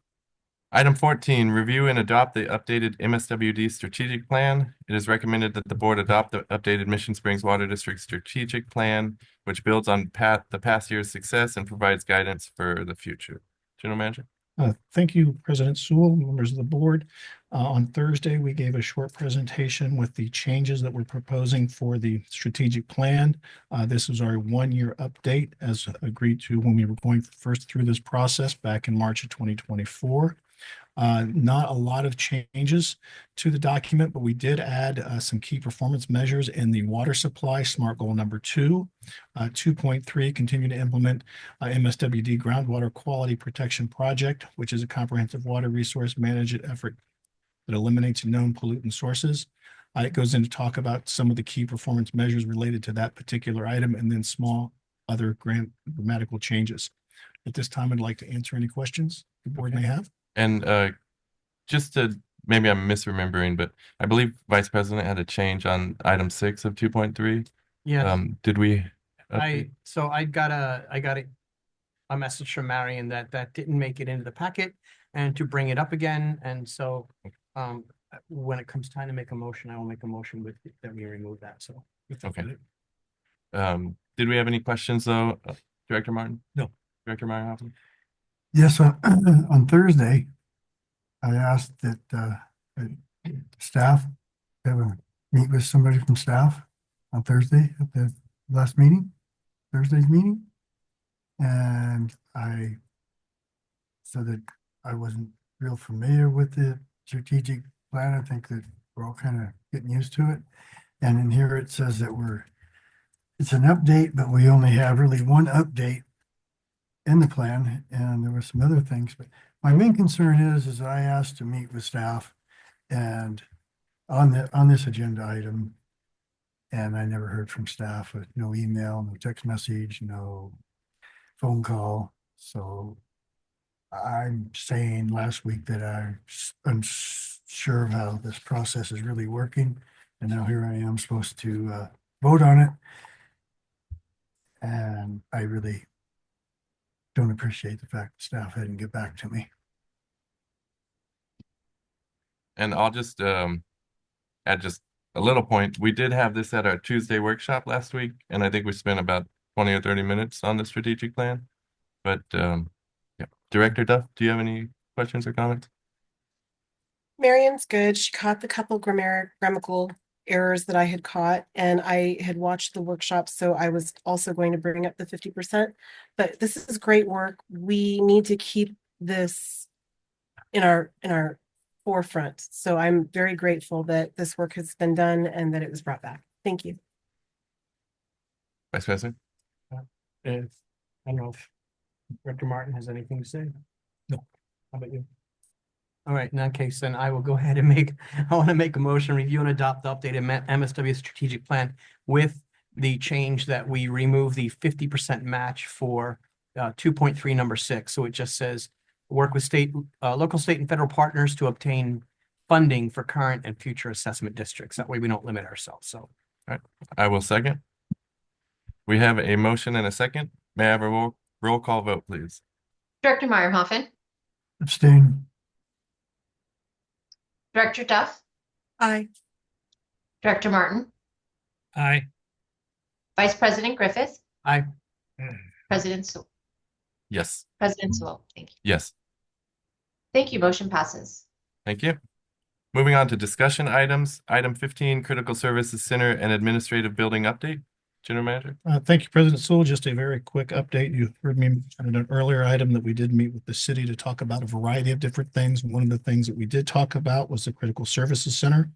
Item 14, review and adopt the updated MSWD strategic plan. It is recommended that the board adopt the updated Mission Springs Water District strategic plan, which builds on the past year's success and provides guidance for the future. General Manager? Thank you, President Sewell, members of the board. On Thursday, we gave a short presentation with the changes that we're proposing for the strategic plan. This is our one-year update as agreed to when we were going first through this process back in March of 2024. Not a lot of changes to the document, but we did add some key performance measures in the water supply, SMART goal number 2. 2.3, continue to implement MSWD groundwater quality protection project, which is a comprehensive water resource management effort that eliminates known pollutant sources. It goes in to talk about some of the key performance measures related to that particular item and then small other grammatical changes. At this time, I'd like to answer any questions the board may have. And just to, maybe I'm misremembering, but I believe Vice President had a change on item 6 of 2.3. Yes. Did we? I got a message from Marion that didn't make it into the packet and to bring it up again. And so when it comes time to make a motion, I will make a motion with that we remove that. So Okay. Did we have any questions though, Director Martin? No. Director Meyerhoffen? Yes, on Thursday, I asked that staff meet with somebody from staff on Thursday at the last meeting, Thursday's meeting. And I said that I wasn't real familiar with the strategic plan. I think that we're all kind of getting used to it. And in here it says that it's an update, but we only have really one update in the plan, and there were some other things, but my main concern is I asked to meet with staff and on this agenda item, and I never heard from staff, no email, no text message, no phone call. So I'm saying last week that I'm unsure of how this process is really working, and now here I am supposed to vote on it, and I really don't appreciate the fact that staff hadn't get back to me. And I'll just add just a little point. We did have this at our Tuesday workshop last week, and I think we spent about 20 or 30 minutes on the strategic plan. But yeah, Director Duff, do you have any questions or comments? Marion's good. She caught the couple grammatical errors that I had caught, and I had watched the workshop, so I was also going to bring up the 50%. But this is great work. We need to keep this in our forefront. So I'm very grateful that this work has been done and that it was brought back. Thank you. Vice President? I don't know if Director Martin has anything to say. No. How about you? All right, in that case, then I will go ahead and I want to make a motion, review and adopt the updated MSW strategic plan with the change that we remove the 50% match for 2.3 number 6. So it just says, work with local, state and federal partners to obtain funding for current and future assessment districts. That way we don't limit ourselves. So I will second. We have a motion and a second. May I have a roll call vote, please? Director Meyerhoffen, Abstain. Director Duff, Aye. Director Martin, aye. Vice President Griffith, Aye. President Sewell. Yes. President Sewell, thank you. Yes. Thank you. Motion passes. Thank you. Moving on to discussion items. Item 15, Critical Services Center and Administrative Building Update. General Manager. Thank you, President Sewell. Just a very quick update. You heard me on an earlier item that we did meet with the city to talk about a variety of different things. One of the things that we did talk about was the Critical Services Center.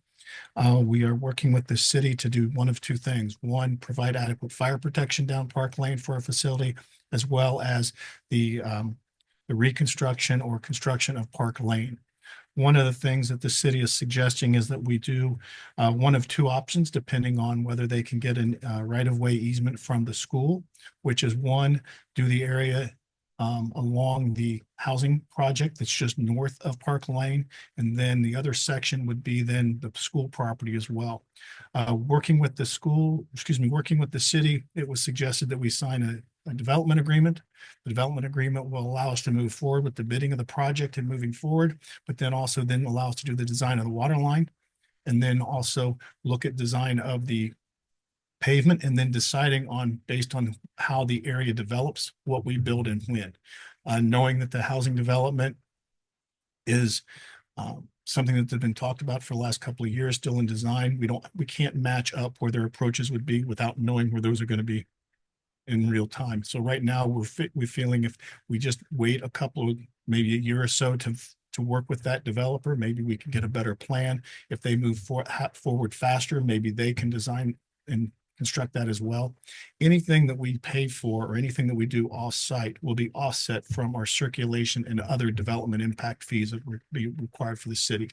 We are working with the city to do one of two things. One, provide adequate fire protection down Park Lane for our facility, as well as the reconstruction or construction of Park Lane. One of the things that the city is suggesting is that we do one of two options, depending on whether they can get a right-of-way easement from the school, which is one, do the area along the housing project that's just north of Park Lane. And then the other section would be then the school property as well. Working with the city, it was suggested that we sign a development agreement. The development agreement will allow us to move forward with the bidding of the project and moving forward, but then also then allow us to do the design of the water line, and then also look at design of the pavement, and then deciding on, based on how the area develops, what we build and when. Knowing that the housing development is something that's been talked about for the last couple of years, still in design. We can't match up where their approaches would be without knowing where those are going to be in real time. So right now we're feeling if we just wait a couple of, maybe a year or so to work with that developer, maybe we can get a better plan. If they move forward faster, maybe they can design and construct that as well. Anything that we pay for or anything that we do off-site will be offset from our circulation and other development impact fees that would be required for the city.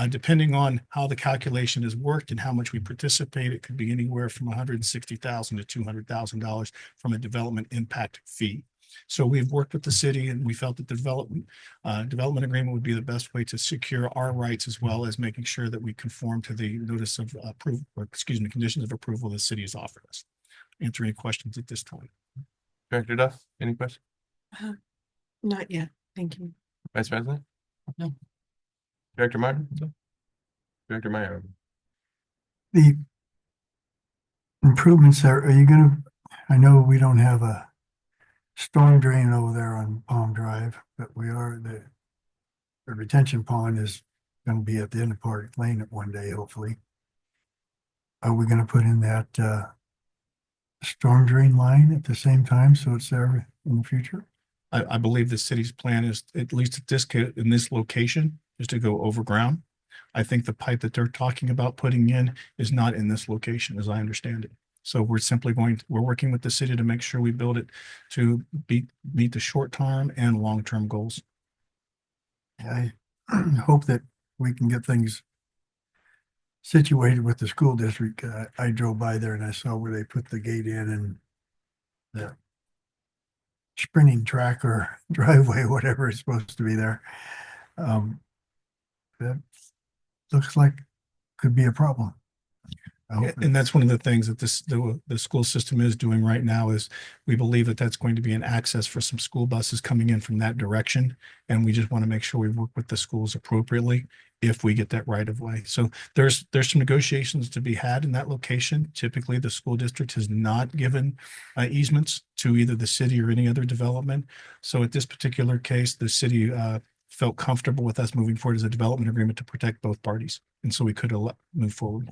Depending on how the calculation is worked and how much we participate, it could be anywhere from $160,000 to $200,000 from a development impact fee. So we've worked with the city, and we felt that the development agreement would be the best way to secure our rights, as well as making sure that we conform to the notice of approval, or excuse me, conditions of approval the city has offered us. Answer any questions at this time. Director Duff, any questions? Not yet. Thank you. Vice President? No. Director Martin? No. Director Meyer? The improvements are you gonna, I know we don't have a storm drain over there on Palm Drive, but the retention pond is gonna be at the end of Park Lane at one day, hopefully. Are we gonna put in that storm drain line at the same time so it's there in the future? I believe the city's plan is, at least in this location, is to go overground. I think the pipe that they're talking about putting in is not in this location, as I understand it. So we're working with the city to make sure we build it to meet the short-term and long-term goals. I hope that we can get things situated with the school district. I drove by there and I saw where they put the gate in and the sprinting track or driveway, whatever is supposed to be there. That looks like could be a problem. And that's one of the things that the school system is doing right now, is we believe that that's going to be an access for some school buses coming in from that direction. And we just want to make sure we work with the schools appropriately if we get that right of way. So there's some negotiations to be had in that location. Typically, the school district has not given easements to either the city or any other development. So at this particular case, the city felt comfortable with us moving forward as a development agreement to protect both parties. And so we could move forward.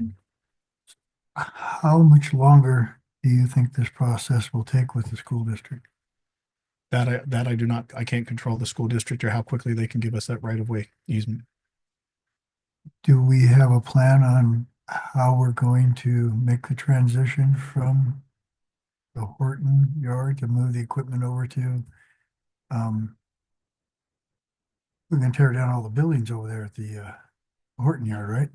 How much longer do you think this process will take with the school district? I can't control the school district or how quickly they can give us that right of way easement. Do we have a plan on how we're going to make the transition from the Horton yard to move the equipment over to, we're gonna tear down all the buildings over there at the Horton yard, right?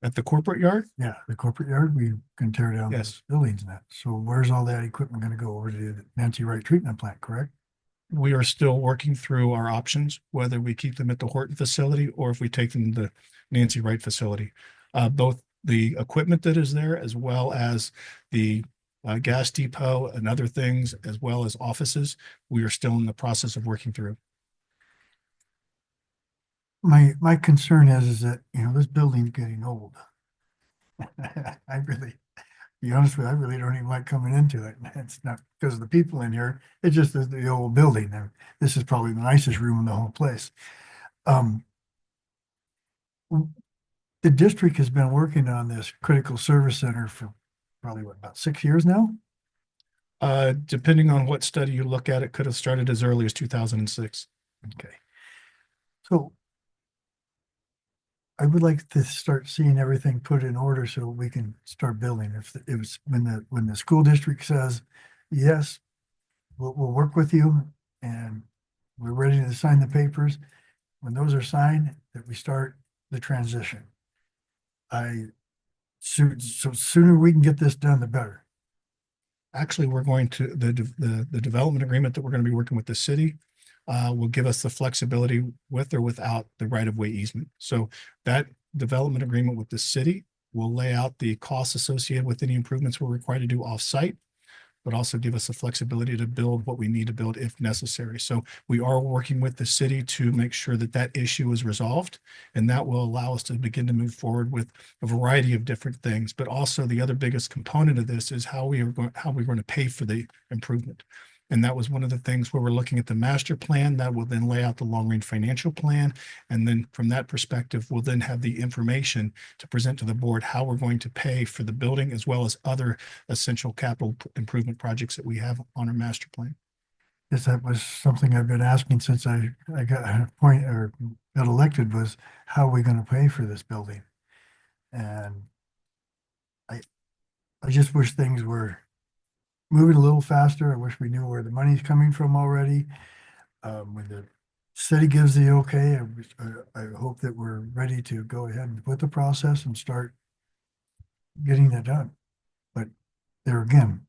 At the corporate yard? Yeah, the corporate yard, we can tear down Yes. those buildings and that. So where's all that equipment gonna go over to the Nancy Wright treatment plant, correct? We are still working through our options, whether we keep them at the Horton facility or if we take them to the Nancy Wright facility. Both the equipment that is there, as well as the gas depot and other things, as well as offices, we are still in the process of working through. My concern is that, this building's getting old. I really, be honest with you, I really don't even like coming into it. It's not because of the people in here. It's just the old building. And this is probably the nicest room in the whole place. The district has been working on this critical service center for probably about 6 years now. Depending on what study you look at, it could have started as early as 2006. Okay. So I would like to start seeing everything put in order so we can start building. If it was when the school district says, yes, we'll work with you and we're ready to sign the papers. When those are signed, that we start the transition. So sooner we can get this done, the better. Actually, we're going to, the development agreement that we're going to be working with the city will give us the flexibility with or without the right-of-way easement. So that development agreement with the city will lay out the costs associated with any improvements we're required to do off-site, but also give us the flexibility to build what we need to build if necessary. So we are working with the city to make sure that that issue is resolved, and that will allow us to begin to move forward with a variety of different things. But also the other biggest component of this is how we're going to pay for the improvement. And that was one of the things where we're looking at the master plan that will then lay out the long-range financial plan. And then from that perspective, we'll then have the information to present to the board how we're going to pay for the building as well as other essential capital improvement projects that we have on our master plan. Yes, that was something I've been asking since I got got elected, was how are we going to pay for this building? And I just wish things were moving a little faster. I wish we knew where the money's coming from already. When the city gives the okay, I hope that we're ready to go ahead and put the process and start getting that done. But there again,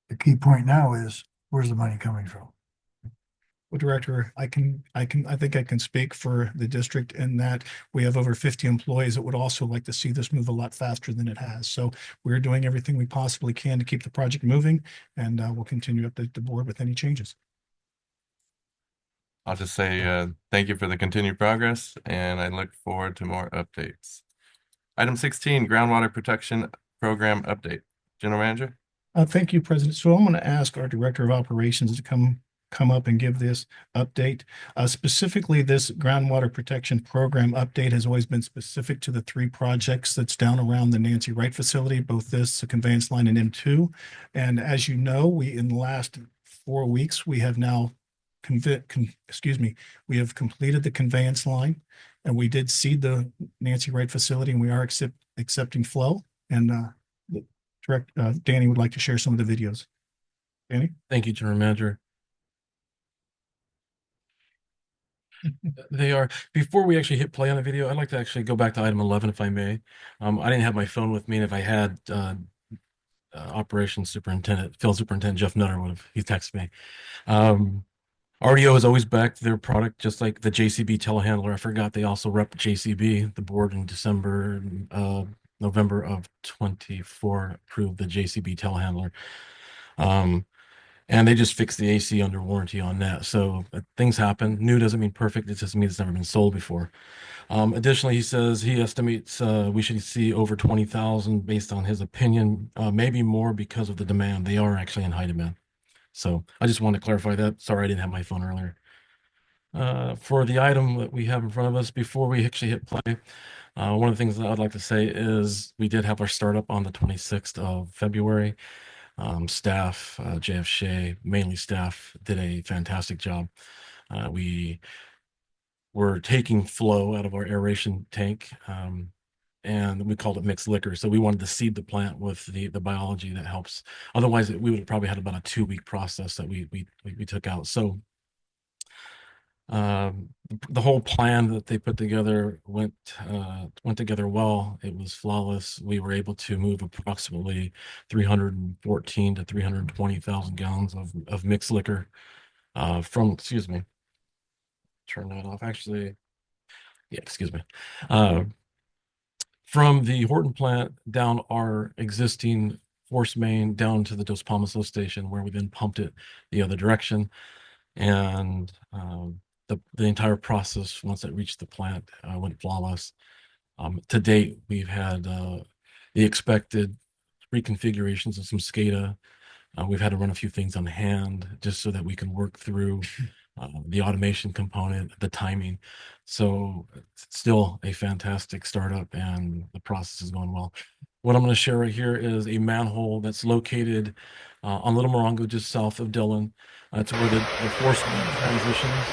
the key point now is, where's the money coming from? Well, Director, I think I can speak for the district in that we have over 50 employees that would also like to see this move a lot faster than it has. So we're doing everything we possibly can to keep the project moving, and we'll continue to update the board with any changes. I'll just say thank you for the continued progress, and I look forward to more updates. Item 16, groundwater protection program update. General Manager? Thank you, President. So I'm going to ask our Director of Operations to come up and give this update. Specifically, this groundwater protection program update has always been specific to the 3 projects that's down around the Nancy Wright facility, both this, the conveyance line, and M2. And as you know, we in the last 4 weeks, we have now we have completed the conveyance line, and we did seed the Nancy Wright facility, and we are accepting flow. And Danny would like to share some of the videos. Danny? Thank you, General Manager. They are, before we actually hit play on the video, I'd like to actually go back to item 11, if I may. I didn't have my phone with me, and if I had, Operations Superintendent, Field Superintendent Jeff Nutter would have, he texted me. RDO has always backed their product, just like the JCB telehandler. I forgot they also rep JCB. The board in November of 24 approved the JCB telehandler. And they just fixed the AC under warranty on that. So things happen. New doesn't mean perfect. It just means it's never been sold before. Additionally, he says he estimates we should see over 20,000 based on his opinion, maybe more because of the demand. They are actually in high demand. So I just want to clarify that. Sorry, I didn't have my phone earlier. For the item that we have in front of us, before we actually hit play, one of the things that I'd like to say is we did have our startup on the 26th of February. Staff, JF Shea, mainly staff, did a fantastic job. We were taking flow out of our aeration tank, and we called it mixed liquor. So we wanted to seed the plant with the biology that helps. Otherwise, we would have probably had about a 2-week process that we took out. So the whole plan that they put together went together well. It was flawless. We were able to move approximately 314 to 320,000 gallons of mixed liquor excuse me, turn that off. Actually, yeah, excuse me. Uh, from the Horton plant down our existing force main down to the Dos Palmas lift station, where we then pumped it the other direction. And the entire process, once it reached the plant, went flawless. To date, we've had the expected reconfigurations of some SCADA. We've had to run a few things on hand just so that we can work through the automation component, the timing. So it's still a fantastic startup and the process is going well. What I'm going to share right here is a manhole that's located on Little Morongo, just south of Dillon. It's where the force main transitions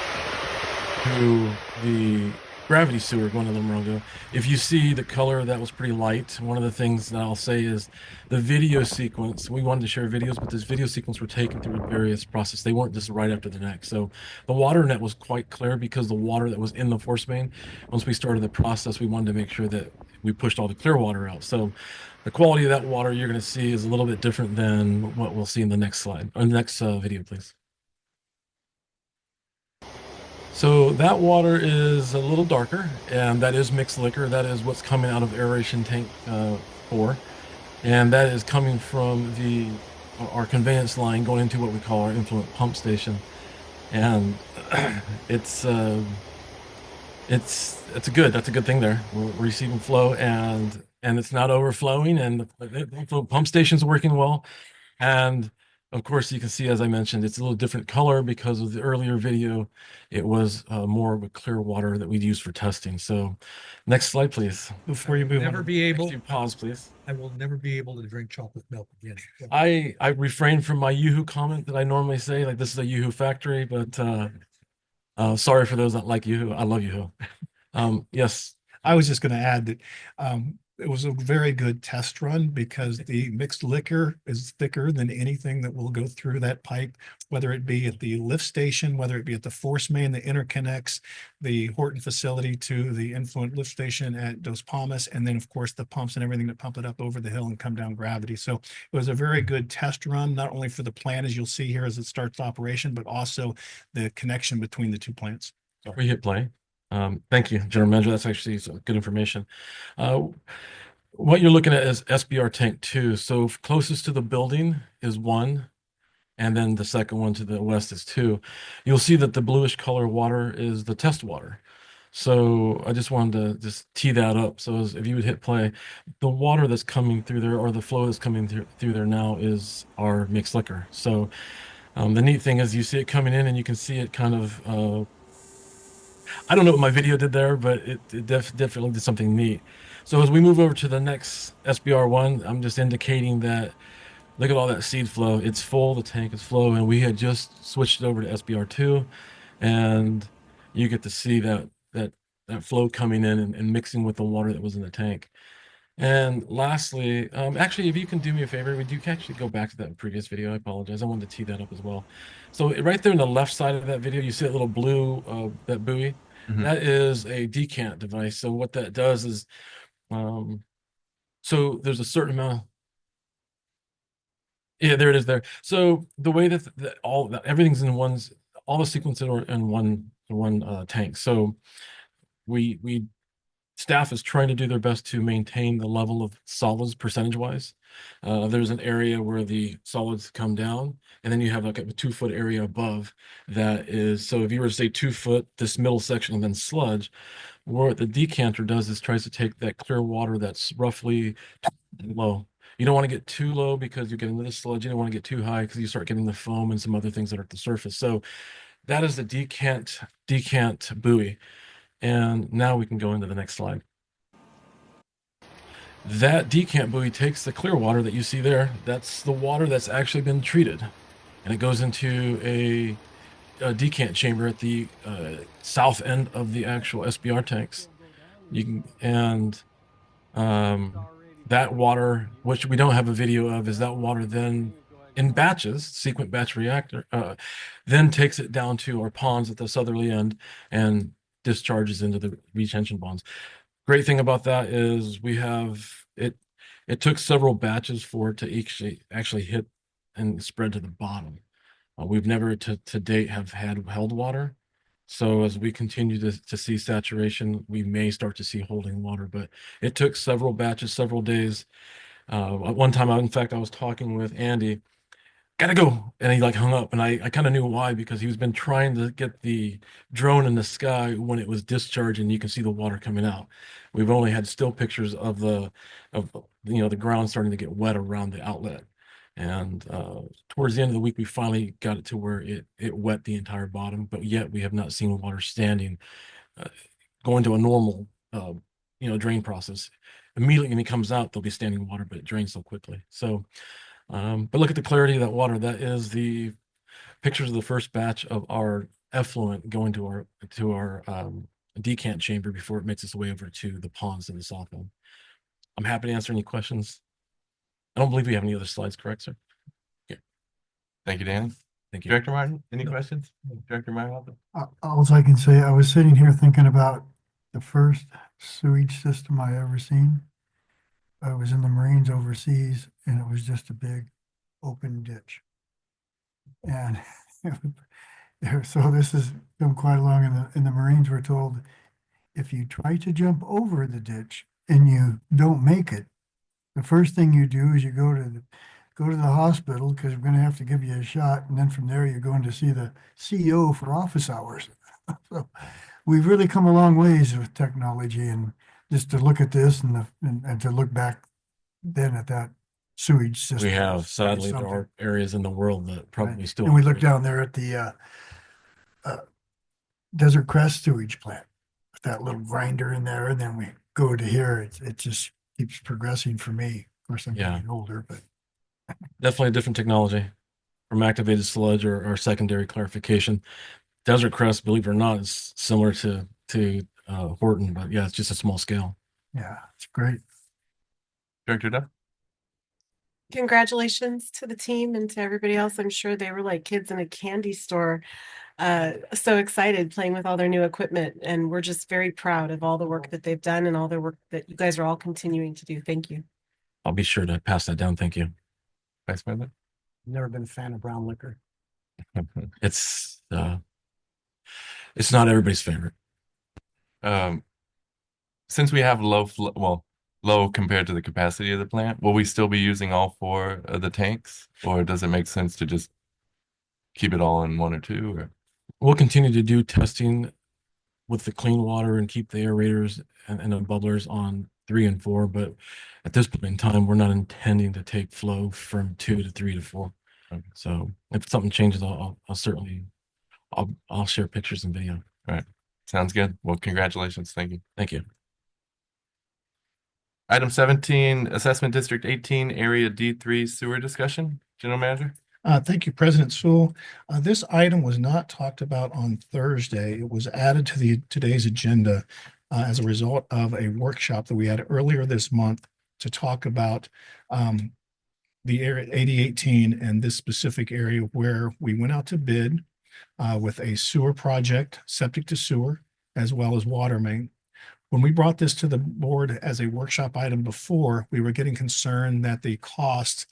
to the gravity sewer going to Little Morongo. If you see the color, that was pretty light. One of the things that I'll say is the video sequence. We wanted to share videos, but this video sequence were taken through various processes. They weren't just right after the next. So the water net was quite clear because the water that was in the force main, once we started the process, we wanted to make sure that we pushed all the clear water out. So the quality of that water you're going to see is a little bit different than what we'll see in the next slide, or next video, please. So that water is a little darker, and that is mixed liquor. That is what's coming out of aeration tank 4, and that is coming from our conveyance line going into what we call our influent pump station. And it's that's a good thing there. We're receiving flow, and it's not overflowing, and the influent pump station's working well. And of course, you can see, as I mentioned, it's a little different color because of the earlier video. It was more of a clear water that we'd use for testing. So next slide, please. Before you move Never on, be able, Actually, pause, please. I will never be able to drink chocolate milk again. I refrain from my Yoo-hoo comment that I normally say, like this is a Yoo-hoo factory, but sorry for those that like Yoo-hoo. I love Yoo-hoo. Yes. I was just going to add that it was a very good test run because the mixed liquor is thicker than anything that will go through that pipe, whether it be at the lift station, whether it be at the force main that interconnects the Horton facility to the influent lift station at Dos Palmas, and then of course the pumps and everything that pump it up over the hill and come down gravity. So it was a very good test run, not only for the plant as you'll see here as it starts operation, but also the connection between the two plants. We hit play. Thank you, General Manager. That's actually some good information. What you're looking at is SBR tank 2. So closest to the building is 1, and then the second one to the west is 2. You'll see that the bluish color water is the test water. So I just wanted to just tee that up. So if you would hit play, the water that's coming through there, or the flow that's coming through there now, is our mixed liquor. So the neat thing is you see it coming in, and you can see it kind of I don't know what my video did there, but it definitely did something neat. So as we move over to the next SBR1, I'm just indicating that, look at all that seed flow. It's full, the tank is full, and we had just switched it over to SBR2, and you get to see that flow coming in and mixing with the water that was in the tank. And lastly, actually, if you can do me a favor, would you actually go back to that previous video? I apologize. I wanted to tee that up as well. So right there on the left side of that video, you see that little blue, that buoy. That is a decant device. So what that does is, so there's a certain amount. Yeah, there it is there. So the way that everything's in all the sequences are in one tank. So we staff is trying to do their best to maintain the level of solids percentage wise. There's an area where the solids come down, and then you have like a 2-foot area above that is, so if you were to say 2 foot, this middle section, and then sludge, what the decanter does is tries to take that clear water that's roughly low. You don't want to get too low because you get into the sludge. You don't want to get too high because you start getting the foam and some other things that are at the surface. So that is the decant buoy. And now we can go into the next slide. That decant buoy takes the clear water that you see there. That's the water that's actually been treated. And it goes into a decant chamber at the south end of the actual SBR tanks. That water, which we don't have a video of, is that water then in batches, sequent batch reactor, then takes it down to our ponds at the southerly end and discharges into the retention ponds. Great thing about that is we have it. It took several batches for it to actually hit and spread to the bottom. We've never to date have held water. So as we continue to see saturation, we may start to see holding water, but it took several batches, several days. At one time, in fact, I was talking with Andy, gotta go. And he like hung up, and I kind of knew why, because he was been trying to get the drone in the sky when it was discharging. You can see the water coming out. We've only had still pictures of the ground starting to get wet around the outlet. And towards the end of the week, we finally got it to where it wet the entire bottom, but yet we have not seen water standing, uh, going to a normal drain process. Immediately when it comes out, there'll be standing water, but it drains so quickly. So but look at the clarity of that water. That is the pictures of the first batch of our effluent going to our decant chamber before it makes its way over to the ponds in the south end. I'm happy to answer any questions. I don't believe we have any other slides, correct, sir? Thank you, Danny. Thank you. Director Martin, any questions? Director Martin? All I can say, I was sitting here thinking about the first sewage system I ever seen. I was in the Marines overseas and it was just a big open ditch. And so this has come quite along in the Marines were told, if you try to jump over the ditch and you don't make it, the first thing you do is you go to the hospital because we're going to have to give you a shot. And then from there, you're going to see the CEO for office hours. So we've really come a long ways with technology, and just to look at this and to look back then at that sewage system. We have, was sadly, there something. are areas in the world that probably Right. still. And we look down there at the Desert Crest sewage plant with that little grinder in there, and then we go to here. It just keeps progressing for me. Of course, I'm Yeah. getting older, but Definitely a different technology from activated sludge or secondary clarification. Desert Crest, believe it or not, is similar to Horton, but yeah, it's just a small scale. yeah, it's great. Director Duff? Congratulations to the team and to everybody else. I'm sure they were like kids in a candy store, so excited playing with all their new equipment. And we're just very proud of all the work that they've done and all the work that you guys are all continuing to do. Thank you. I'll be sure to pass that down. Thank you. Vice President? Never been a fan of brown liquor. It's not everybody's favorite. Since we have low compared to the capacity of the plant, will we still be using all 4 of the tanks, or does it make sense to just keep it all in 1 or 2? Or We'll continue to do testing with the clean water and keep the aerators and the bubblers on 3 and 4. But at this point in time, we're not intending to take flow from 2 to 3 to 4. Okay. So if something changes, I'll certainly I'll share pictures and video. All right, sounds good. Well, congratulations. Thank you. Thank you. Item 17, Assessment District 18, Area D3 Sewer Discussion. General Manager? Thank you, President Sewell. This item was not talked about on Thursday. It was added to today's agenda as a result of a workshop that we had earlier this month to talk about the area 8018 and this specific area where we went out to bid with a sewer project, septic to sewer, as well as water main. When we brought this to the board as a workshop item before, we were getting concerned that the cost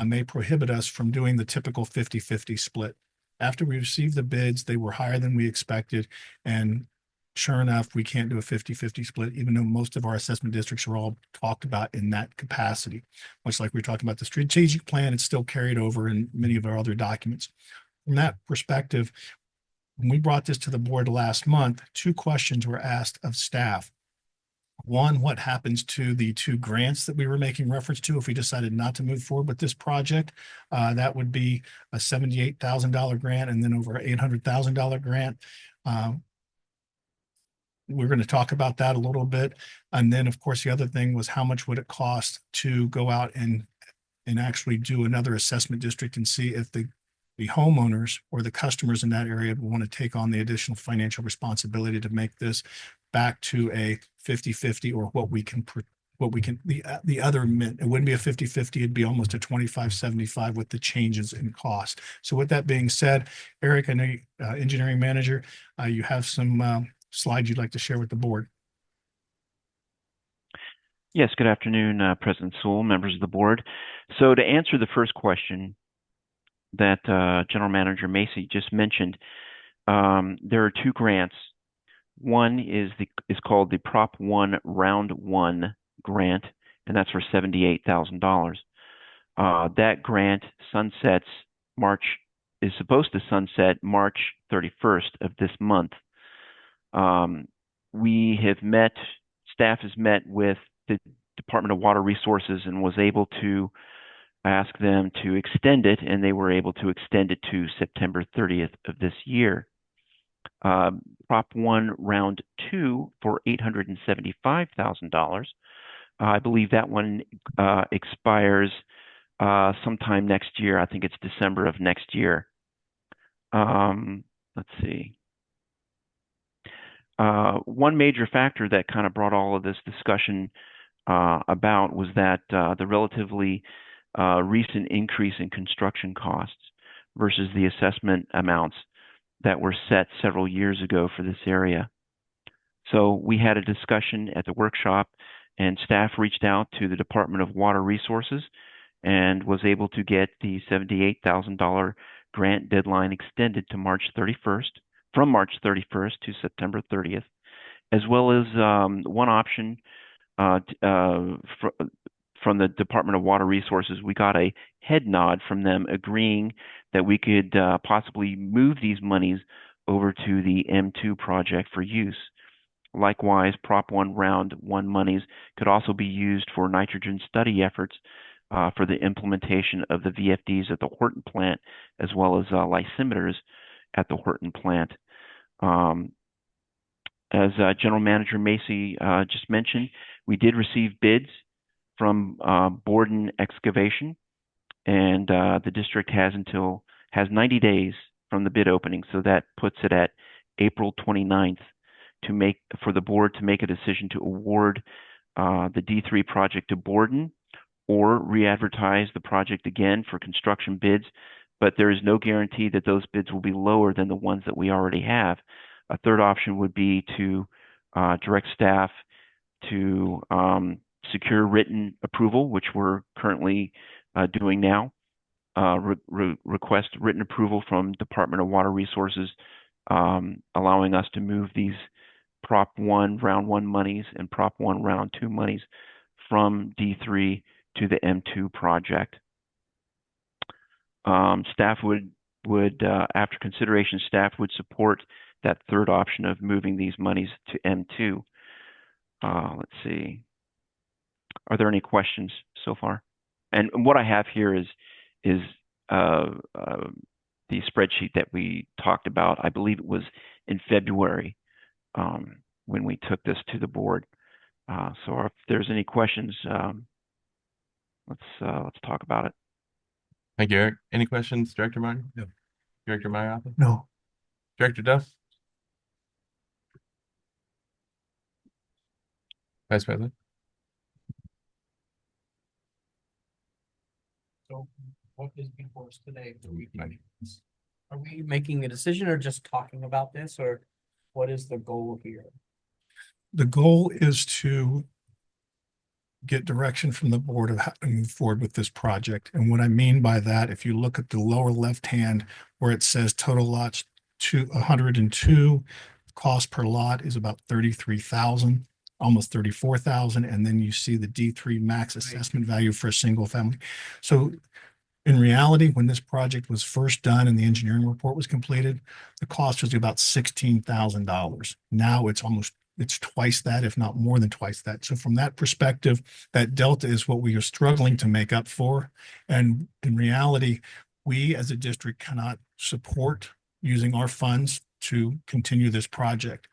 may prohibit us from doing the typical 50-50 split. After we received the bids, they were higher than we expected. And sure enough, we can't do a 50-50 split, even though most of our assessment districts are all talked about in that capacity. Much like we were talking about the strategic plan, it's still carried over in many of our other documents. From that perspective, when we brought this to the board last month, 2 questions were asked of staff. One, what happens to the 2 grants that we were making reference to if we decided not to move forward with this project? That would be a $78,000 grant and then over an $800,000 grant. We're going to talk about that a little bit. And then, of course, the other thing was how much would it cost to go out and actually do another assessment district and see if the homeowners or the customers in that area want to take on the additional financial responsibility to make this back to a 50-50 or the other mint. It wouldn't be a 50-50, it'd be almost a 25-75 with the changes in cost. So with that being said, Eric, I know you, engineering manager, you have some slides you'd like to share with the board. Yes, good afternoon, President Sewell, members of the board. So to answer the first question, that General Manager Macy just mentioned, there are two grants. One is called the Prop 1 Round 1 grant, and that's for $78,000. That grant is supposed to sunset March 31st of this month. Staff has met with the Department of Water Resources and was able to ask them to extend it, and they were able to extend it to September 30th of this year. Prop 1 Round 2 for $875,000. I believe that one expires sometime next year. I think it's December of next year. Let's see. One major factor that kind of brought all of this discussion about was that the relatively recent increase in construction costs versus the assessment amounts that were set several years ago for this area. So we had a discussion at the workshop, and staff reached out to the Department of Water Resources and was able to get the $78,000 grant deadline extended to from March 31st to September 30th, as well as one option from the Department of Water Resources. We got a head nod from them agreeing that we could possibly move these monies over to the M2 project for use. Likewise, Prop 1 Round 1 monies could also be used for nitrogen study efforts for the implementation of the VFDs at the Horton plant, as well as lysimeters at the Horton plant. As General Manager Macy just mentioned, we did receive bids from Borden Excavation, and the district has 90 days from the bid opening, so that puts it at April 29th for the board to make a decision to award the D3 project to Borden or re-advertise the project again for construction bids, but there is no guarantee that those bids will be lower than the ones that we already have. A third option would be to direct staff to secure written approval, which we're currently doing now. Request written approval from Department of Water Resources, allowing us to move these Prop 1 Round 1 monies and Prop 1 Round 2 monies from D3 to the M2 project. Staff would after consideration, staff would support that third option of moving these monies to M2. Let's see. Are there any questions so far? And what I have here is the spreadsheet that we talked about. I believe it was in February when we took this to the board. So if there's any questions, let's talk about it. Thank you, Eric. Any questions, Director Martin? No. Director Mayappa? No. Director Duff? Vice President? So what is before us today? Are we making a decision or just talking about this, or what is the goal here? The goal is to get direction from the board of how to move forward with this project. And what I mean by that, if you look at the lower left hand where it says total lots 102, cost per lot is about 33,000, almost 34,000. And then you see the D3 max assessment value for a single family. So in reality, when this project was first done and the engineering report was completed, the cost was about $16,000. Now it's twice that, if not more than twice that. So from that perspective, that delta is what we are struggling to make up for. And in reality, we as a district cannot support using our funds to continue this project.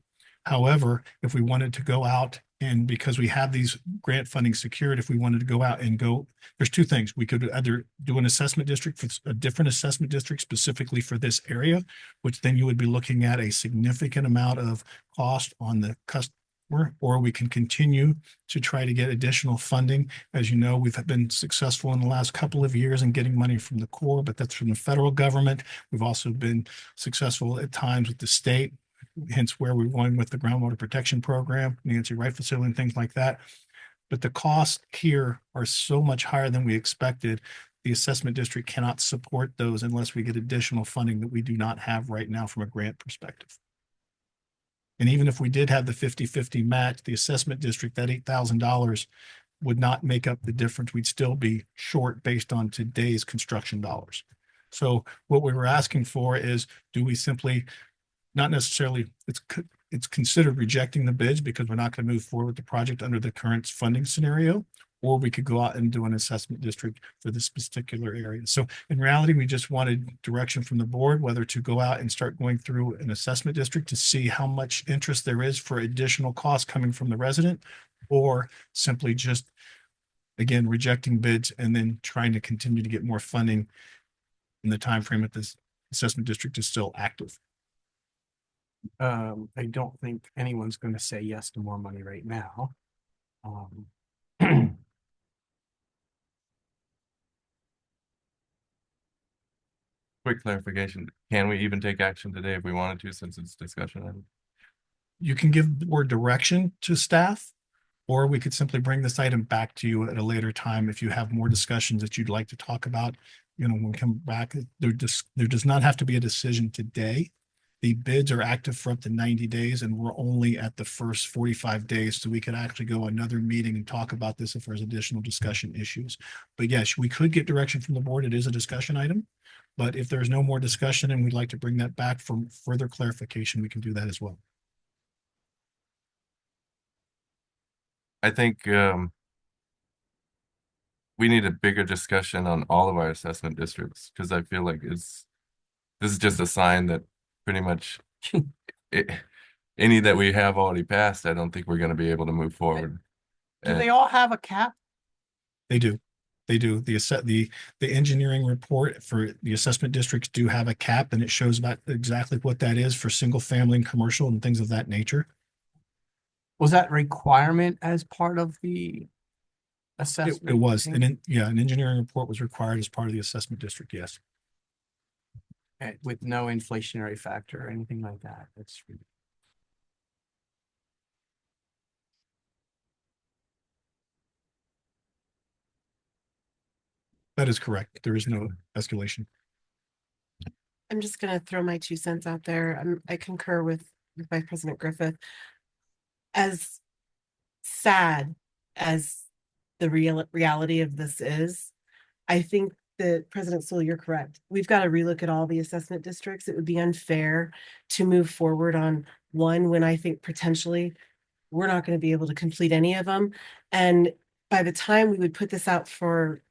However, if we wanted to go out and because we have these grant funding secured, if we wanted to go out and there's two things. We could either do an assessment district for a different assessment district specifically for this area, which then you would be looking at a significant amount of cost on the customer, or we can continue to try to get additional funding. As you know, we've been successful in the last couple of years in getting money from the Corps, but that's from the federal government. We've also been successful at times with the state, hence where we're going with the groundwater protection program, Nancy Wright facility and things like that. But the costs here are so much higher than we expected the assessment district cannot support those unless we get additional funding that we do not have right now from a grant perspective. And even if we did have the 50-50 match, the assessment district, that $8,000 would not make up the difference. We'd still be short based on today's construction dollars. So what we were asking for is, do we simply, not necessarily, it's considered rejecting the bids because we're not going to move forward with the project under the current funding scenario, or we could go out and do an assessment district for this particular area. So in reality, we just wanted direction from the board, whether to go out and start going through an assessment district to see how much interest there is for additional costs coming from the resident, or simply just, again, rejecting bids and then trying to continue to get more funding in the time frame that this assessment district is still active. I don't think anyone's going to say yes to more money right now. Quick clarification, can we even take action today if we wanted to, since it's discussion item? You can give more direction to staff, or we could simply bring this item back to you at a later time if you have more discussions that you'd like to talk about. You know, when we come back, there does not have to be a decision today. The bids are active for up to 90 days, and we're only at the first 45 days, so we could actually go another meeting and talk about this if there's additional discussion issues. But yes, we could get direction from the board. It is a discussion item. But if there's no more discussion and we'd like to bring that back for further clarification, we can do that as well. I think we need a bigger discussion on all of our assessment districts, because I feel like this is just a sign that pretty much any that we have already passed, I don't think we're going to be able to move forward. Do they all have a cap? They do. They do. The engineering report for the assessment districts do have a cap, and it shows about exactly what that is for single family and commercial and things of that nature. Was that requirement as part of the assessment? It was. And an engineering report was required as part of the assessment district. Yes. With no inflationary factor or anything like that. That's really. That is correct. There is no escalation. I'm just going to throw my 2 cents out there. I concur with Vice President Griffith. As sad as the reality of this is, I think that President Sewell, you're correct. We've got to relook at all the assessment districts. It would be unfair to move forward on one when I think potentially we're not going to be able to complete any of them. And by the time we would put this out for,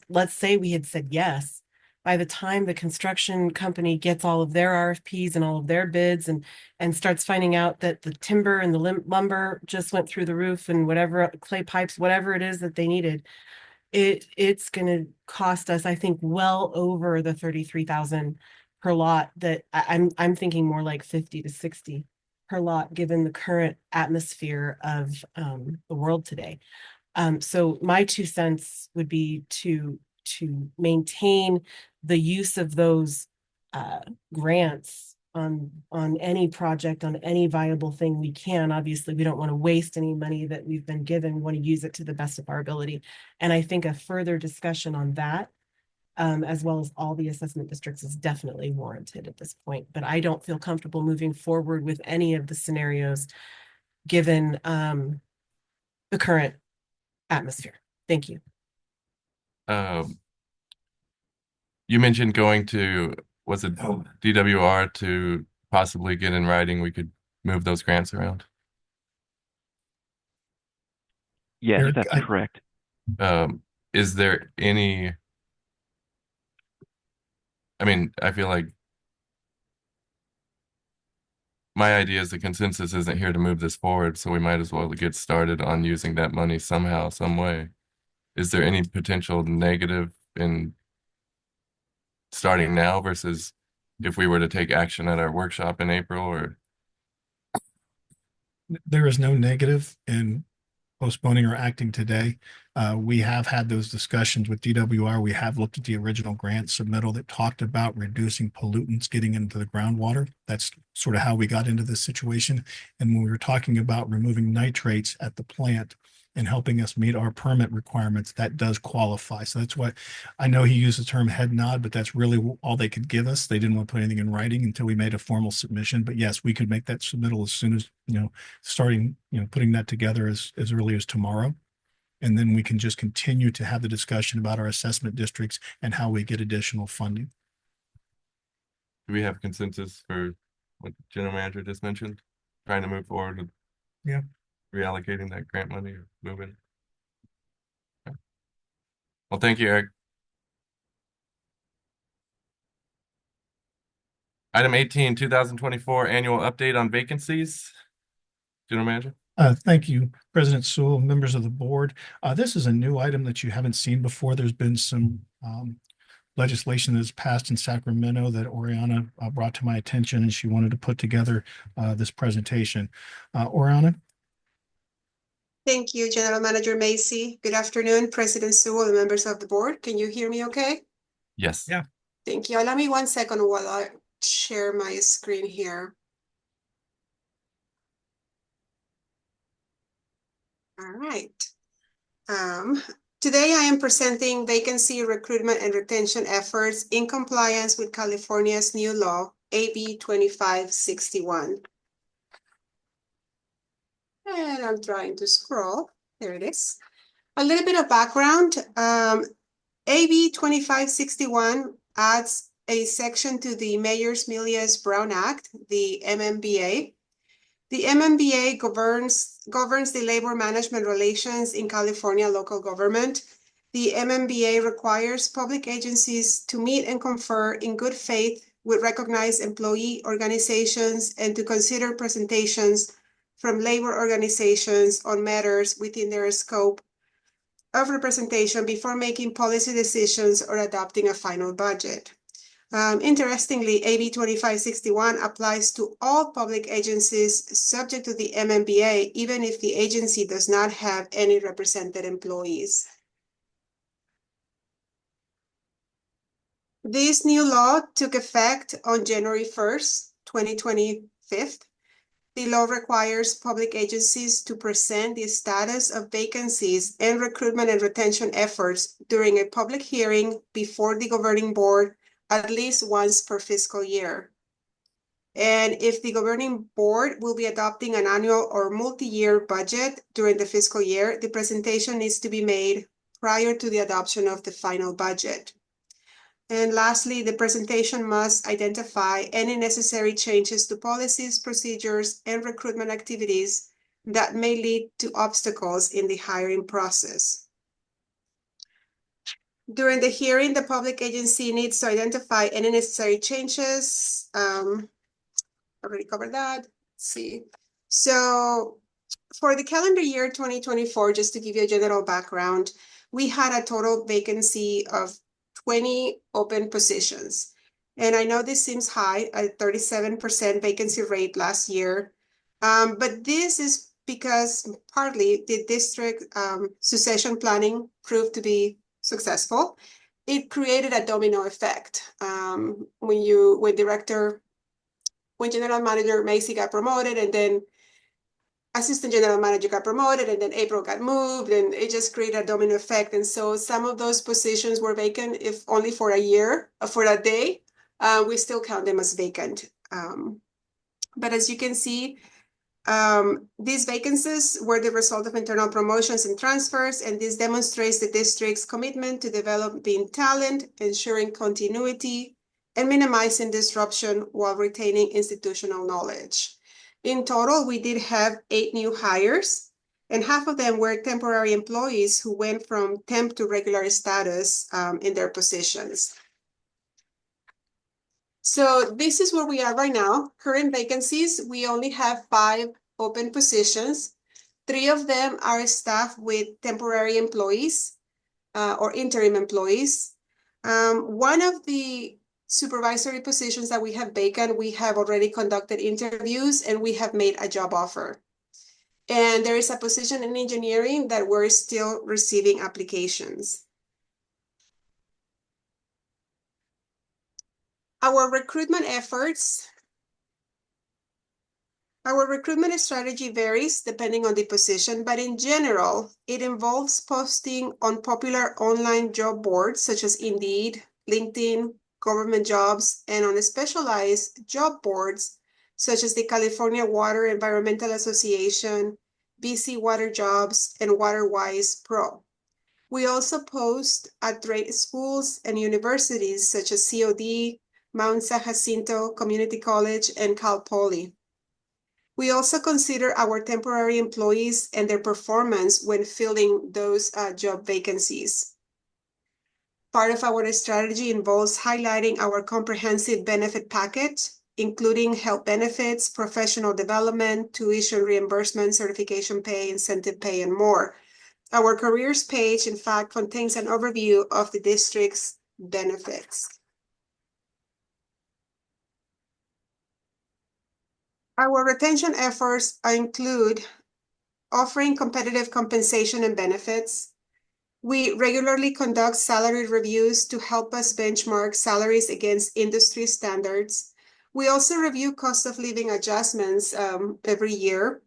let's say we had said yes, by the time the construction company gets all of their RFPs and all of their bids and starts finding out that the timber and the lumber just went through the roof and whatever, clay pipes, whatever it is that they needed, it's going to cost us, I think, well over the 33,000 per lot. That I'm thinking more like 50 to 60 per lot, given the current atmosphere of the world today. So my 2 cents would be to maintain the use of those grants on any project, on any viable thing we can. Obviously, we don't want to waste any money that we've been given. We want to use it to the best of our ability. And I think a further discussion on that, as well as all the assessment districts, is definitely warranted at this point. But I don't feel comfortable moving forward with any of the scenarios given the current atmosphere. Thank you. You mentioned going to, was it DWR to possibly get in writing we could move those grants around? Yes, Eric, that's correct. Is there any, I mean, I feel like my idea is the consensus isn't here to move this forward, so we might as well get started on using that money somehow, some way. Is there any potential negative in starting now versus if we were to take action at our workshop in April? Or there is no negative in postponing or acting today. We have had those discussions with DWR. We have looked at the original grant submittal that talked about reducing pollutants getting into the groundwater. That's sort of how we got into this situation. And when we were talking about removing nitrates at the plant, and helping us meet our permit requirements, that does qualify. So that's why I know he used the term head nod, but that's really all they could give us. They didn't want to put anything in writing until we made a formal submission. But yes, we could make that submittal as soon as, starting, putting that together as early as tomorrow. And then we can just continue to have the discussion about our assessment districts and how we get additional funding. Do we have consensus for what the general manager just mentioned? Trying to move forward with Yeah. reallocating that grant money or moving? Okay. Well, thank you, Eric. Item 18, 2024 annual update on vacancies. General manager? Thank you, President Sewell, members of the board. This is a new item that you haven't seen before. There's been some legislation that's passed in Sacramento that Oriana brought to my attention, and she wanted to put together this presentation. Oriana? Thank you, General Manager Macy. Good afternoon, President Sewell and members of the board. Can you hear me okay? Yes. Yeah. Thank you. Allow me 1 second while I share my screen here. All right. Today I am presenting vacancy recruitment and retention efforts in compliance with California's new law, AB 2561. And I'm trying to scroll. There it is. A little bit of background. AB 2561 adds a section to the Meyers-Milius-Brown Act, the MMBA. The MMBA governs the labor management relations in California local government. The MMBA requires public agencies to meet and confer in good faith with recognized employee organizations and to consider presentations from labor organizations on matters within their scope of representation before making policy decisions or adopting a final budget. Interestingly, AB 2561 applies to all public agencies subject to the MMBA, even if the agency does not have any represented employees. This new law took effect on January 1st, 2025. The law requires public agencies to present the status of vacancies and recruitment and retention efforts during a public hearing before the governing board at least once per fiscal year. And if the governing board will be adopting an annual or multi-year budget during the fiscal year, the presentation needs to be made prior to the adoption of the final budget. And lastly, the presentation must identify any necessary changes to policies, procedures, and recruitment activities that may lead to obstacles in the hiring process. During the hearing, the public agency needs to identify any necessary changes. Already covered that. Let's see. So for the calendar year 2024, just to give you a general background, we had a total vacancy of 20 open positions. And I know this seems high, a 37% vacancy rate last year. But this is because partly the district succession planning proved to be successful. It created a domino effect. When general manager Macy got promoted, and then assistant general manager got promoted, and then April got moved, and it just created a domino effect. And so some of those positions were vacant, if only for a year, for a day, we still count them as vacant. But as you can see, these vacancies were the result of internal promotions and transfers, and this demonstrates the district's commitment to developing talent, ensuring continuity, and minimizing disruption while retaining institutional knowledge. In total, we did have 8 new hires, and half of them were temporary employees who went from temp to regular status in their positions. So this is where we are right now. Current vacancies, we only have 5 open positions. 3 of them are staffed with temporary employees or interim employees. One of the supervisory positions that we have vacant, we have already conducted interviews and we have made a job offer. And there is a position in engineering that we're still receiving applications. Our recruitment efforts Our recruitment strategy varies depending on the position, but in general, it involves posting on popular online job boards such as Indeed, LinkedIn, government jobs, and on specialized job boards such as the California Water Environmental Association, BC Water Jobs, and WaterWise Pro. We also post at trade schools and universities such as COD, Mount San Jacinto Community College, and Cal Poly. We also consider our temporary employees and their performance when filling those job vacancies. Part of our strategy involves highlighting our comprehensive benefit package, including health benefits, professional development, tuition reimbursement, certification pay, incentive pay, and more. Our careers page, in fact, contains an overview of the district's benefits. Our retention efforts include offering competitive compensation and benefits. We regularly conduct salary reviews to help us benchmark salaries against industry standards. We also review cost of living adjustments every year.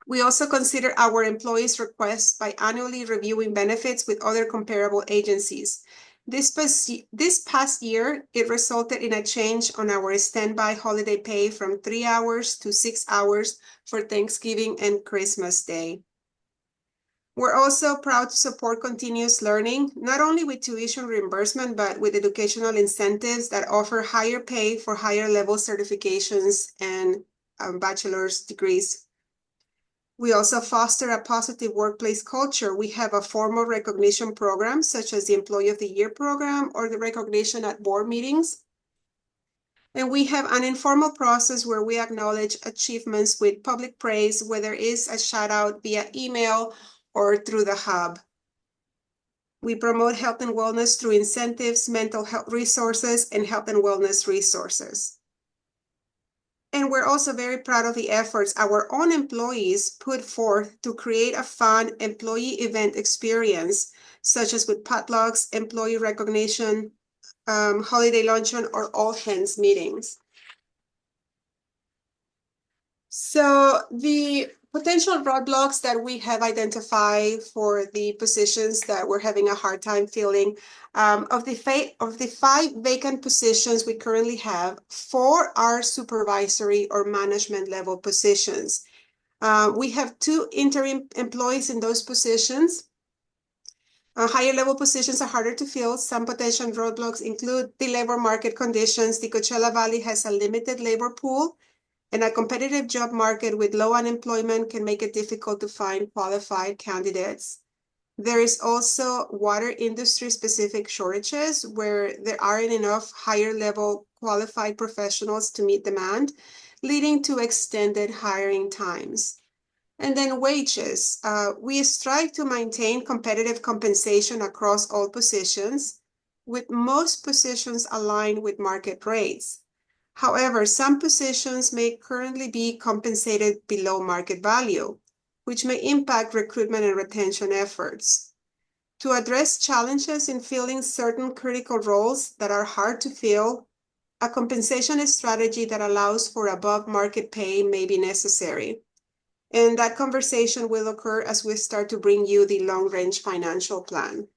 We also consider our employees' requests by annually reviewing benefits with other comparable agencies. This past year, it resulted in a change on our standby holiday pay from 3 hours to 6 hours for Thanksgiving and Christmas Day. We're also proud to support continuous learning, not only with tuition reimbursement, but with educational incentives that offer higher pay for higher level certifications and bachelor's degrees. We also foster a positive workplace culture. We have a formal recognition program, such as the Employee of the Year program or the recognition at board meetings. And we have an informal process where we acknowledge achievements with public praise, whether it's a shout out via email or through the hub. We promote health and wellness through incentives, mental health resources, and health and wellness resources. And we're also very proud of the efforts our own employees put forth to create a fun employee event experience, such as with potlucks, employee recognition, holiday luncheon, or all hands meetings. So the potential roadblocks that we have identified for the positions that we're having a hard time filling, of the 5 vacant positions we currently have, 4 are supervisory or management level positions. We have 2 interim employees in those positions. Higher level positions are harder to fill. Some potential roadblocks include the labor market conditions. The Coachella Valley has a limited labor pool, and a competitive job market with low unemployment can make it difficult to find qualified candidates. There is also water industry specific shortages where there aren't enough higher level qualified professionals to meet demand, leading to extended hiring times. And then wages. We strive to maintain competitive compensation across all positions, with most positions aligned with market rates. However, some positions may currently be compensated below market value, which may impact recruitment and retention efforts. To address challenges in filling certain critical roles that are hard to fill, a compensation strategy that allows for above market pay may be necessary. And that conversation will occur as we start to bring you the long-range financial plan.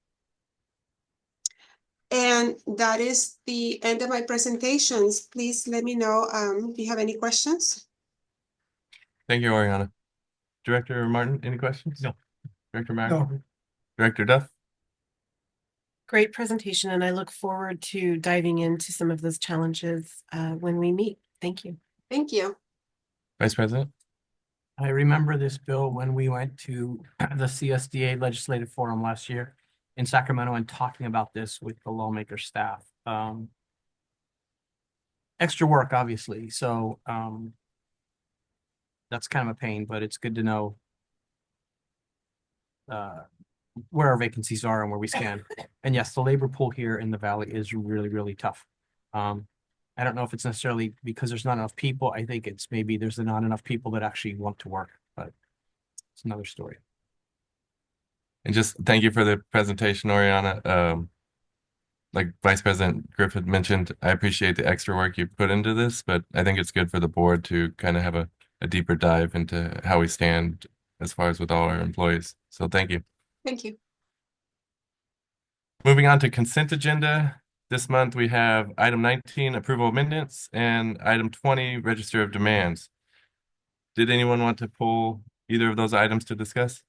And that is the end of my presentations. Please let me know if you have any questions. Thank you, Oriana. Director Martin, any questions? No. Director Martin? Director Duff? Great presentation, and I look forward to diving into some of those challenges when we meet. Thank you. Thank you. Vice President? I remember this bill when we went to the CSDA Legislative Forum last year in Sacramento and talking about this with the lawmaker staff. Extra work, obviously, so that's kind of a pain, but it's good to know where our vacancies are and where we stand. And yes, the labor pool here in the Valley is really, really tough. I don't know if it's necessarily because there's not enough people. I think it's maybe there's not enough people that actually want to work, but it's another story. And just thank you for the presentation, Oriana. Like Vice President Griffith mentioned, I appreciate the extra work you put into this, but I think it's good for the board to kind of have a a deeper dive into how we stand as far as with all our employees. So thank you. Thank you. Moving on to consent agenda. This month we have item 19, approval of minutes, and item 20, register of demands. Did anyone want to pull either of those items to discuss?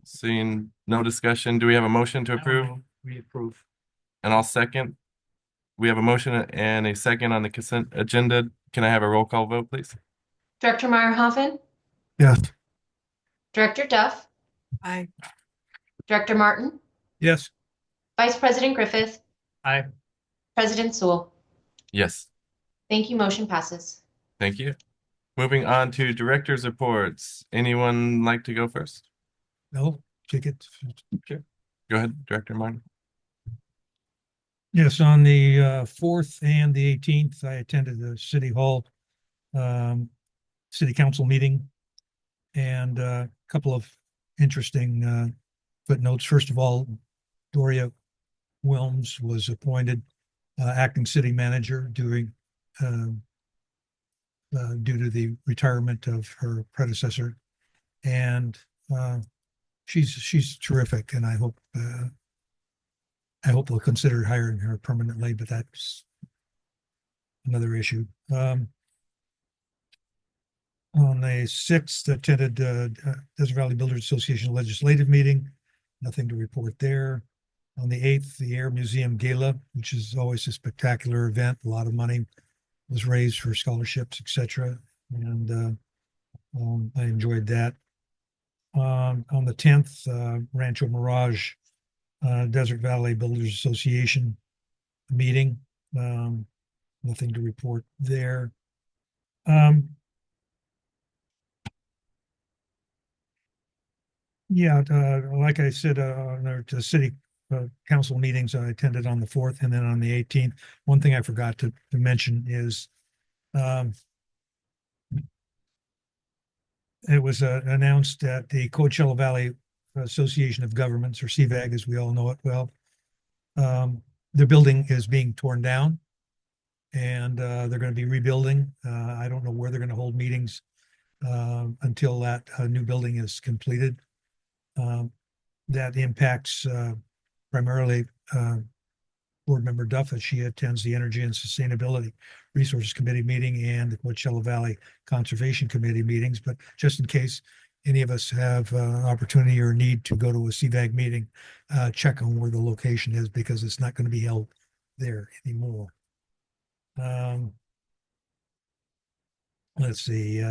Seeing no discussion, do we have a motion to approve? We approve. And I'll second. We have a motion and a second on the consent agenda. Can I have a roll call vote, please? Director Meyerhoffen, Yes. Director Duff, Aye. Director Martin, Yes. Vice President Griffith, Aye. President Sewell. Yes, Thank you. Motion passes. thank you. Moving on to director's reports. Anyone like to go first? No, take it. Go ahead, Director Martin. Yes, on the 4th and the 18th, I attended the City Hall City Council meeting, and a couple of interesting footnotes. First of all, Doria Wilms was appointed acting city manager due to the retirement of her predecessor, and she's terrific, and I hope they'll consider hiring her permanently, but that's another issue. On the 6th, attended Desert Valley Builders Association legislative meeting. Nothing to report there. On the 8th, the Air Museum Gala, which is always a spectacular event. A lot of money was raised for scholarships, etc. And I enjoyed that. On the 10th, Rancho Mirage Desert Valley Builders Association meeting. Nothing to report there. Yeah, like I said, the city council meetings I attended on the 4th and then on the 18th. One thing I forgot to mention is it was announced that the Coachella Valley Association of Governments, or CVAG as we all know it well, their building is being torn down, and they're going to be rebuilding. I don't know where they're going to hold meetings until that new building is completed. That impacts primarily Board Member Duff as she attends the Energy and Sustainability Resources Committee meeting and the Coachella Valley Conservation Committee meetings. But just in case any of us have opportunity or need to go to a CVAG meeting, check on where the location is, because it's not going to be held there anymore. Let's see.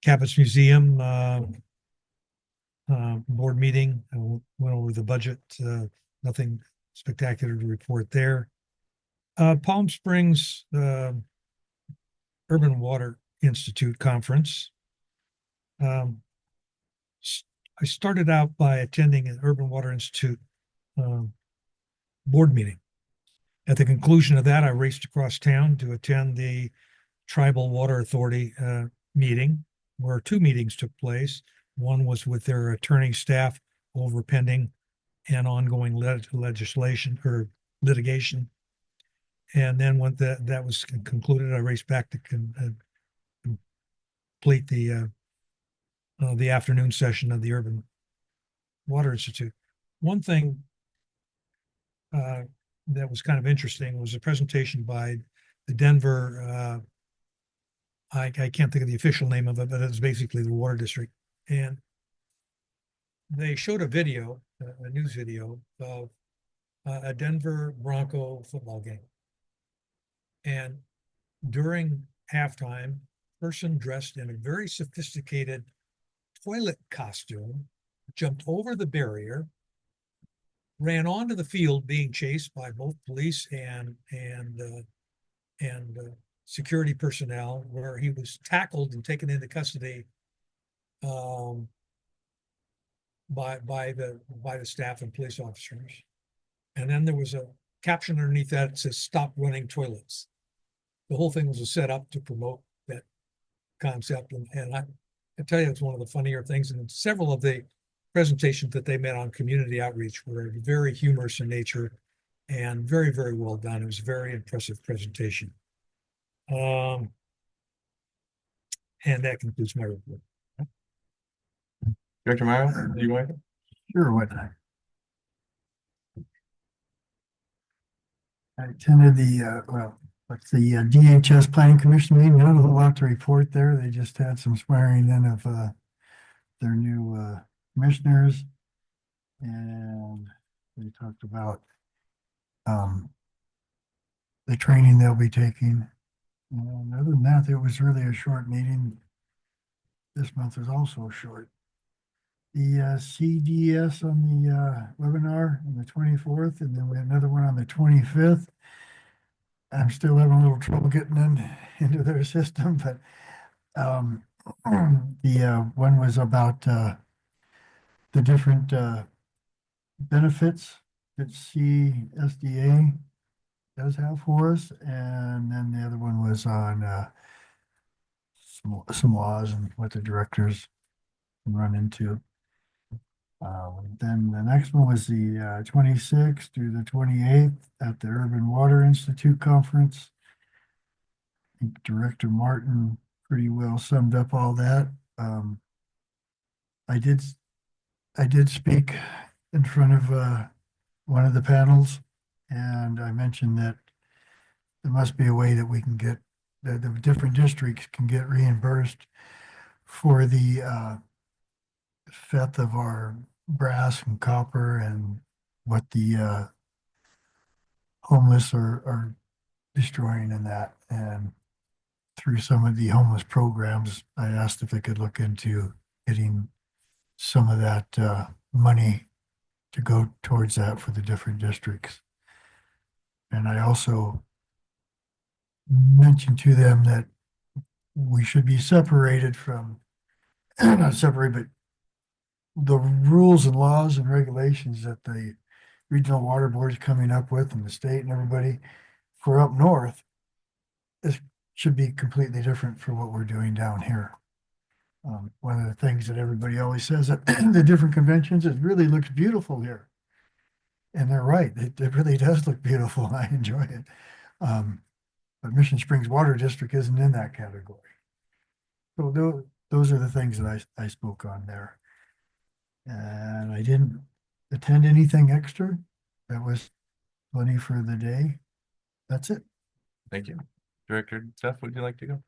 Cabot's Museum board meeting. I went over the budget. Nothing spectacular to report there. Palm Springs Urban Water Institute conference. I started out by attending an Urban Water Institute board meeting. At the conclusion of that, I raced across town to attend the Tribal Water Authority meeting, where 2 meetings took place. One was with their attorney staff over pending and ongoing legislation or litigation. And then when that was concluded, I raced back to complete the afternoon session of the Urban Water Institute. One thing that was kind of interesting was a presentation by the Denver, I can't think of the official name of it, but it's basically the water district. And they showed a video, a news video of a Denver Bronco football game. And during halftime, a person dressed in a very sophisticated toilet costume jumped over the barrier, ran onto the field being chased by both police and security personnel, where he was tackled and taken into custody by the staff and police officers. And then there was a caption underneath that that says, "Stop running toilets." The whole thing was a setup to promote that concept. And I tell you, it's one of the funnier things. And several of the presentations that they made on community outreach were very humorous in nature. and very, very well done. It was a very impressive presentation. And that concludes my report. Director Myers, do you want to? Sure, what? I attended what's the DHS Planning Commission meeting. Not a whole lot to report there. They just had some swearing in of their new commissioners. And they talked about the training they'll be taking. And other than that, it was really a short meeting. This month was also short. The CDS on the webinar on the 24th, and then we had another one on the 25th. I'm still having a little trouble getting into their system, but the one was about the different benefits that CSDA does have for us, and then the other one was on some laws and what the directors can run into. Then the next one was the 26th through the 28th at the Urban Water Institute Conference. I think Director Martin pretty well summed up all that. I did speak in front of one of the panels, and I mentioned that there must be a way that we can get the different districts can get reimbursed for the FET of our brass and copper and what the homeless are destroying in that. And through some of the homeless programs, I asked if they could look into getting some of that money to go towards that for the different districts. And I also mentioned to them that we should be separated from, not separate, but the rules and laws and regulations that the regional water board is coming up with and the state and everybody for up north, this should be completely different for what we're doing down here. One of the things that everybody always says at the different conventions, it really looks beautiful here. And they're right, it really does look beautiful. I enjoy it. But Mission Springs Water District isn't in that category. So those are the things that I spoke on there. And I didn't attend anything extra. That was plenty for the day. That's it. Thank you. Director Steph, would you like to go?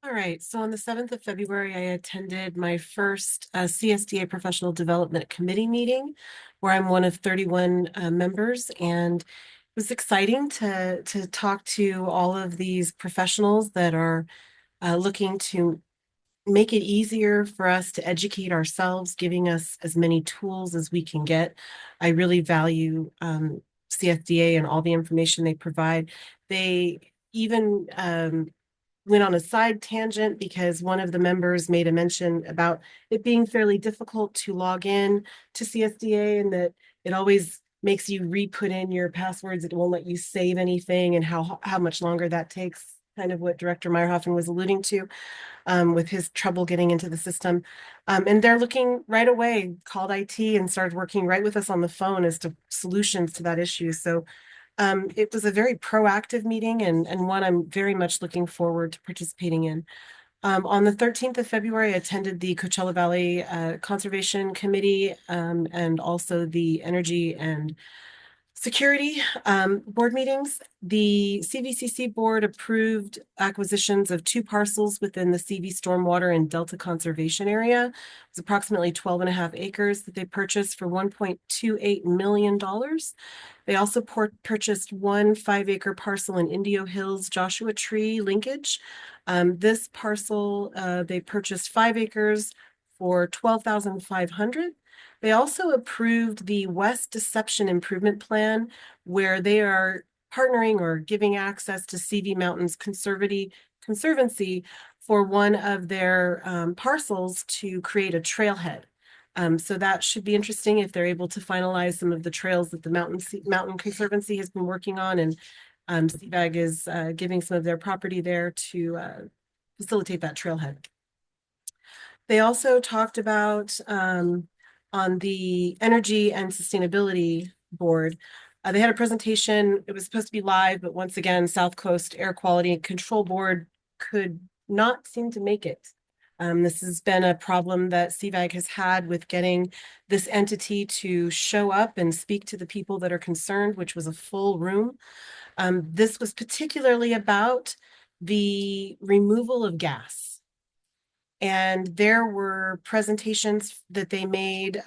All right, so on the 7th of February, I attended my first CSDA Professional Development Committee meeting, where I'm one of 31 members, and it was exciting to talk to all of these professionals that are looking to make it easier for us to educate ourselves, giving us as many tools as we can get. I really value CSDA and all the information they provide. They even went on a side tangent because one of the members made a mention about it being fairly difficult to log in to CSDA and that it always makes you re-put in your passwords. It won't let you save anything and how much longer that takes, kind of what Director Meyerhoffen was alluding to with his trouble getting into the system. And they're looking right away, called IT and started working right with us on the phone as to solutions to that issue. So it was a very proactive meeting and one I'm very much looking forward to participating in. On the 13th of February, I attended the Coachella Valley Conservation Committee and also the Energy and Security board meetings. The CVCC board approved acquisitions of 2 parcels within the CV Stormwater and Delta Conservation Area. It was approximately 12.5 acres that they purchased for $1.28 million. They also purchased 1 5-acre parcel in Indio Hills Joshua Tree linkage. This parcel, they purchased 5 acres for $12,500. They also approved the West Deception Improvement Plan, where they are partnering or giving access to CV Mountains Conservancy for one of their parcels to create a trailhead. So that should be interesting if they're able to finalize some of the trails that the Mountain Conservancy has been working on, and CVAG is giving some of their property there to facilitate that trailhead. They also talked about on the Energy and Sustainability Board. They had a presentation. It was supposed to be live, but once again, South Coast Air Quality Control Board could not seem to make it. This has been a problem that CVAG has had with getting this entity to show up and speak to the people that are concerned, which was a full room. This was particularly about the removal of gas. And there were presentations that they made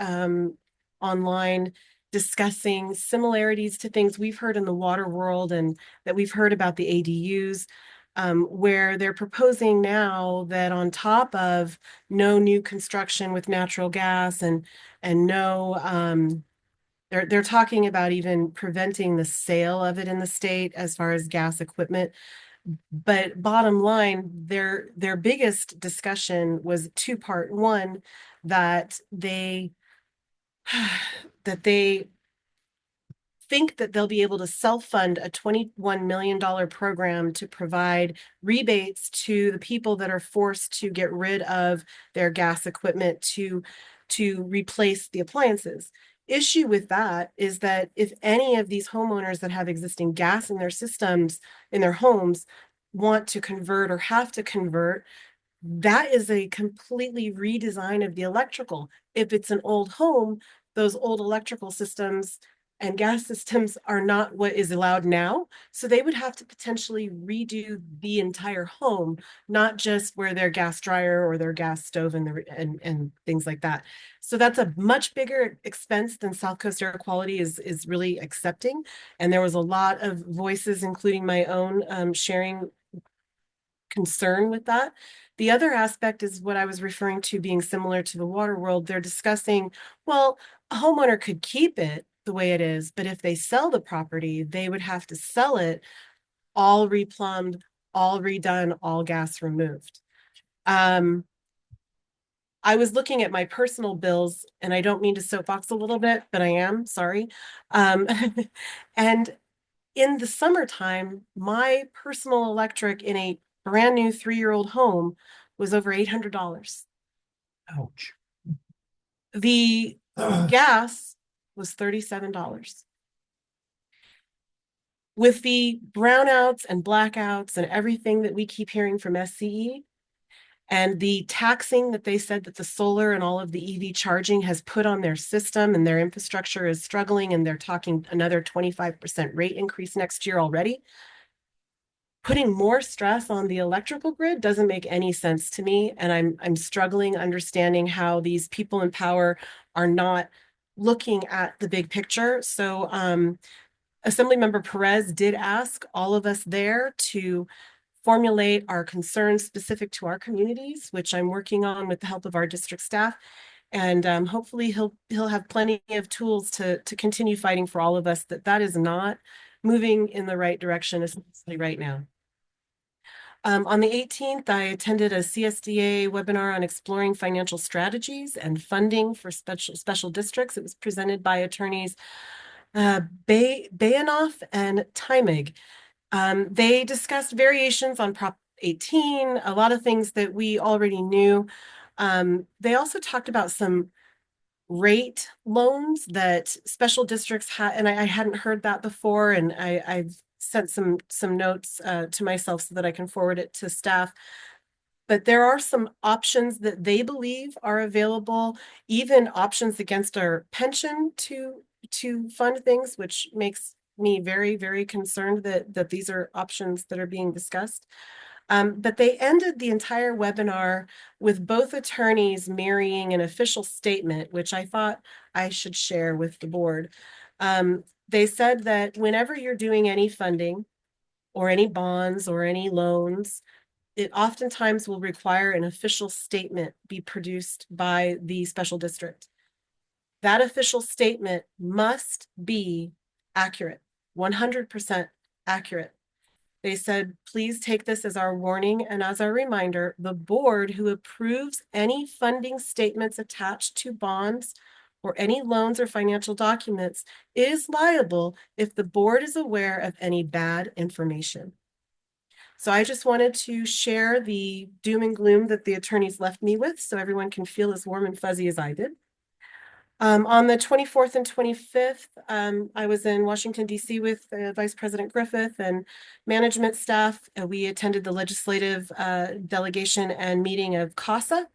online discussing similarities to things we've heard in the water world and that we've heard about the ADUs, where they're proposing now that on top of no new construction with natural gas and no they're talking about even preventing the sale of it in the state as far as gas equipment. But bottom line, their biggest discussion was two-part. One, that they that they think that they'll be able to self-fund a $21 million program to provide rebates to the people that are forced to get rid of their gas equipment to replace the appliances. Issue with that is that if any of these homeowners that have existing gas in their systems, in their homes, want to convert or have to convert, that is a completely redesign of the electrical. If it's an old home, those old electrical systems and gas systems are not what is allowed now. So they would have to potentially redo the entire home, not just where their gas dryer or their gas stove and things like that. So that's a much bigger expense than South Coast Air Quality is really accepting. And there was a lot of voices, including my own, sharing concern with that. The other aspect is what I was referring to being similar to the water world. They're discussing, well, a homeowner could keep it the way it is, but if they sell the property, they would have to sell it all replumbed, all redone, all gas removed. I was looking at my personal bills, and I don't mean to soapbox a little bit, but I am, sorry. And in the summertime, my personal electric in a brand new 3-year-old home was over $800. Ouch. The gas was $37. With the brownouts and blackouts and everything that we keep hearing from SCE, and the taxing that they said that the solar and all of the EV charging has put on their system and their infrastructure is struggling, and they're talking another 25% rate increase next year already. Putting more stress on the electrical grid doesn't make any sense to me, and I'm struggling understanding how these people in power are not looking at the big picture. So Assemblymember Perez did ask all of us there to formulate our concerns specific to our communities, which I'm working on with the help of our district staff. And hopefully he'll have plenty of tools to continue fighting for all of us that is not moving in the right direction, especially right now. On the 18th, I attended a CSDA webinar on exploring financial strategies and funding for special districts. It was presented by attorneys Bayanoff and Timig. They discussed variations on Prop 18, a lot of things that we already knew. They also talked about some rate loans that special districts had, and I hadn't heard that before, and I've sent some notes to myself so that I can forward it to staff. But there are some options that they believe are available, even options against our pension to fund things, which makes me very, very concerned that these are options that are being discussed. But they ended the entire webinar with both attorneys marrying an official statement, which I thought I should share with the board. They said that whenever you're doing any funding or any bonds or any loans, it oftentimes will require an official statement be produced by the special district. That official statement must be accurate, 100% accurate. They said, please take this as our warning and as our reminder, the board who approves any funding statements attached to bonds or any loans or financial documents is liable if the board is aware of any bad information. So I just wanted to share the doom and gloom that the attorneys left me with so everyone can feel as warm and fuzzy as I did. On the 24th and 25th, I was in Washington, D.C. with Vice President Griffith and management staff. We attended the legislative delegation and meeting of CASA.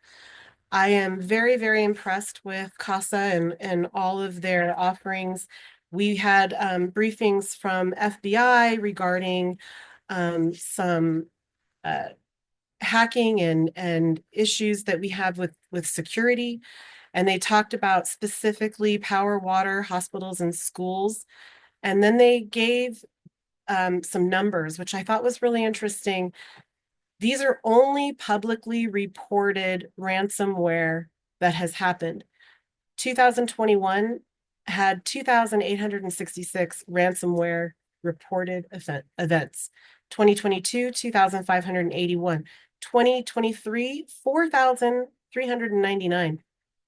I am very, very impressed with CASA and all of their offerings. We had briefings from FBI regarding some hacking and issues that we have with security. And they talked about specifically power, water, hospitals, and schools. And then they gave some numbers, which I thought was really interesting. These are only publicly reported ransomware that has happened. 2021 had 2,866 ransomware reported events. 2022, 2,581. 2023, 4,399.